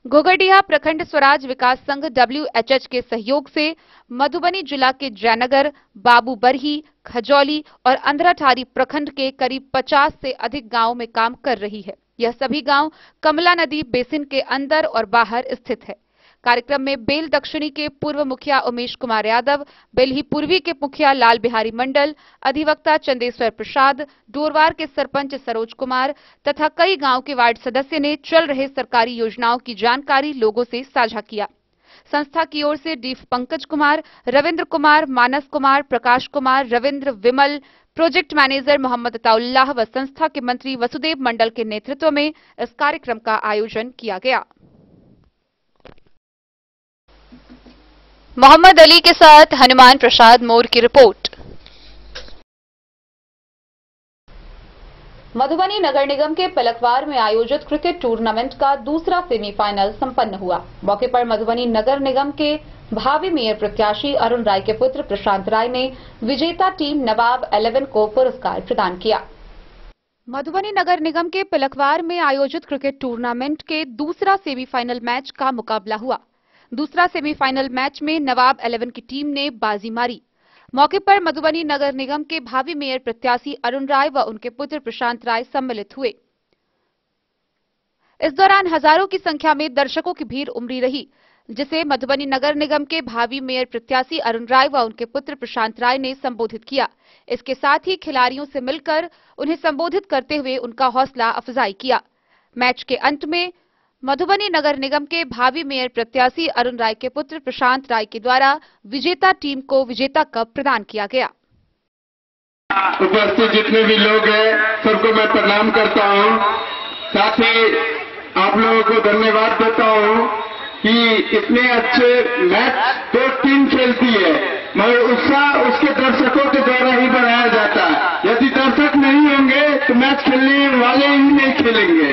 घुघरडीहा प्रखंड स्वराज विकास संघ WHH के सहयोग से मधुबनी जिला के जयनगर, बाबू बरही, खजौली और अंधराठारी प्रखंड के करीब 50 से अधिक गांवों में काम कर रही है। यह सभी गांव कमला नदी बेसिन के अंदर और बाहर स्थित है। कार्यक्रम में बेल दक्षिणी के पूर्व मुखिया उमेश कुमार यादव, बेलही पूर्वी के मुखिया लाल बिहारी मंडल, अधिवक्ता चंदेश्वर प्रसाद, डोरवार के सरपंच सरोज कुमार तथा कई गांव के वार्ड सदस्य ने चल रहे सरकारी योजनाओं की जानकारी लोगों से साझा किया। संस्था की ओर से डीफ पंकज कुमार, रविंद्र कुमार, मानस कुमार, प्रकाश कुमार, रविंद्र, विमल, प्रोजेक्ट मैनेजर मोहम्मद अताउल्लाह व संस्था के मंत्री वसुदेव मंडल के नेतृत्व में इस कार्यक्रम का आयोजन किया गया। मोहम्मद अली के साथ हनुमान प्रसाद मोर की रिपोर्ट। मधुबनी नगर निगम के पलकवार में आयोजित क्रिकेट टूर्नामेंट का दूसरा सेमीफाइनल संपन्न हुआ। मौके पर मधुबनी नगर निगम के भावी मेयर प्रत्याशी अरुण राय के पुत्र प्रशांत राय ने विजेता टीम नवाब 11 को पुरस्कार प्रदान किया। मधुबनी नगर निगम के पलकवार में आयोजित क्रिकेट टूर्नामेंट के दूसरा सेमीफाइनल मैच का मुकाबला हुआ। दूसरा सेमीफाइनल मैच में नवाब 11 की टीम ने बाजी मारी। मौके पर मधुबनी नगर निगम के भावी मेयर प्रत्याशी अरुण राय व उनके पुत्र प्रशांत राय सम्मिलित हुए। इस दौरान हजारों की संख्या में दर्शकों की भीड़ उमड़ी रही, जिसे मधुबनी नगर निगम के भावी मेयर प्रत्याशी अरुण राय व उनके पुत्र प्रशांत राय ने संबोधित किया। इसके साथ ही खिलाड़ियों से मिलकर उन्हें संबोधित करते हुए उनका हौसला अफजाई किया। मैच के अंत में मधुबनी नगर निगम के भावी मेयर प्रत्याशी अरुण राय के पुत्र प्रशांत राय के द्वारा विजेता टीम को विजेता कप प्रदान किया गया। उपस्थित जितने भी लोग हैं सबको मैं प्रणाम करता हूं। साथ ही आप लोगों को धन्यवाद देता हूँ कि इतने अच्छे मैच दो टीम खेलती है, मगर उत्साह उसके दर्शकों के द्वारा ही बढ़ाया जाता है। यदि दर्शक नहीं होंगे तो मैच खेलने वाले ही नहीं खेलेंगे।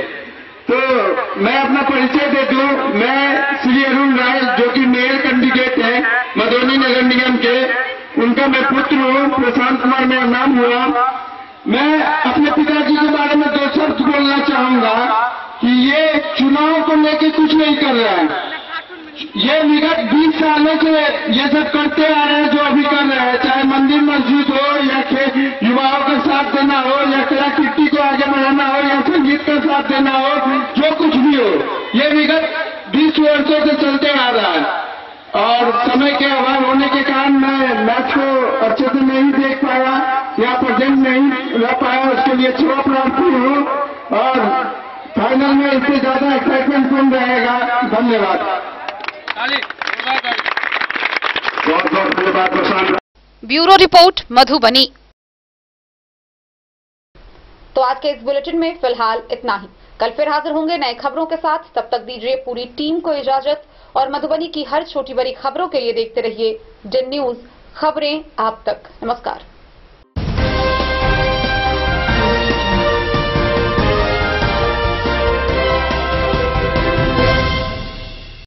तो मैं अपना परिचय दे दूं, मैं श्री अरुण राय, जो कि मेयर कैंडिडेट है मधुबनी नगर निगम के, उनका मैं पुत्र हूँ। प्रशांत कुमार मेरा नाम हुआ। मैं अपने पिताजी के बारे में दो शब्द बोलना चाहूंगा कि ये चुनाव को लेकर कुछ नहीं कर रहा है। ये विगत 20 सालों से ये सब करते आ रहे हैं जो अभी कर रहे हैं, चाहे मंदिर मस्जिद हो या युवाओं का साथ देना हो या कलाकृति को आगे बढ़ाना हो या संगीत का साथ देना हो, जो कुछ भी हो, ये विगत 20 वर्षों से चलते आ रहा है। और समय के अभाव होने के कारण मैं मैच को अच्छे से नहीं देख पाया या प्रेजेंट नहीं रह पाया, उसके लिए क्षमा प्रार्थी हूँ। और फाइनल में इससे ज्यादा एक्साइटमेंट कौन रहेगा। धन्यवाद। बहुत बहुत धन्यवाद प्रशांत। Bureau report Madhubani. तो आज के इस बुलेटिन में फिलहाल इतना ही। कल फिर हाजिर होंगे नए खबरों के साथ। तब तक दीजिए पूरी टीम को इजाजत और मधुबनी की हर छोटी बड़ी खबरों के लिए देखते रहिए DIN न्यूज, खबरें आप तक। नमस्कार।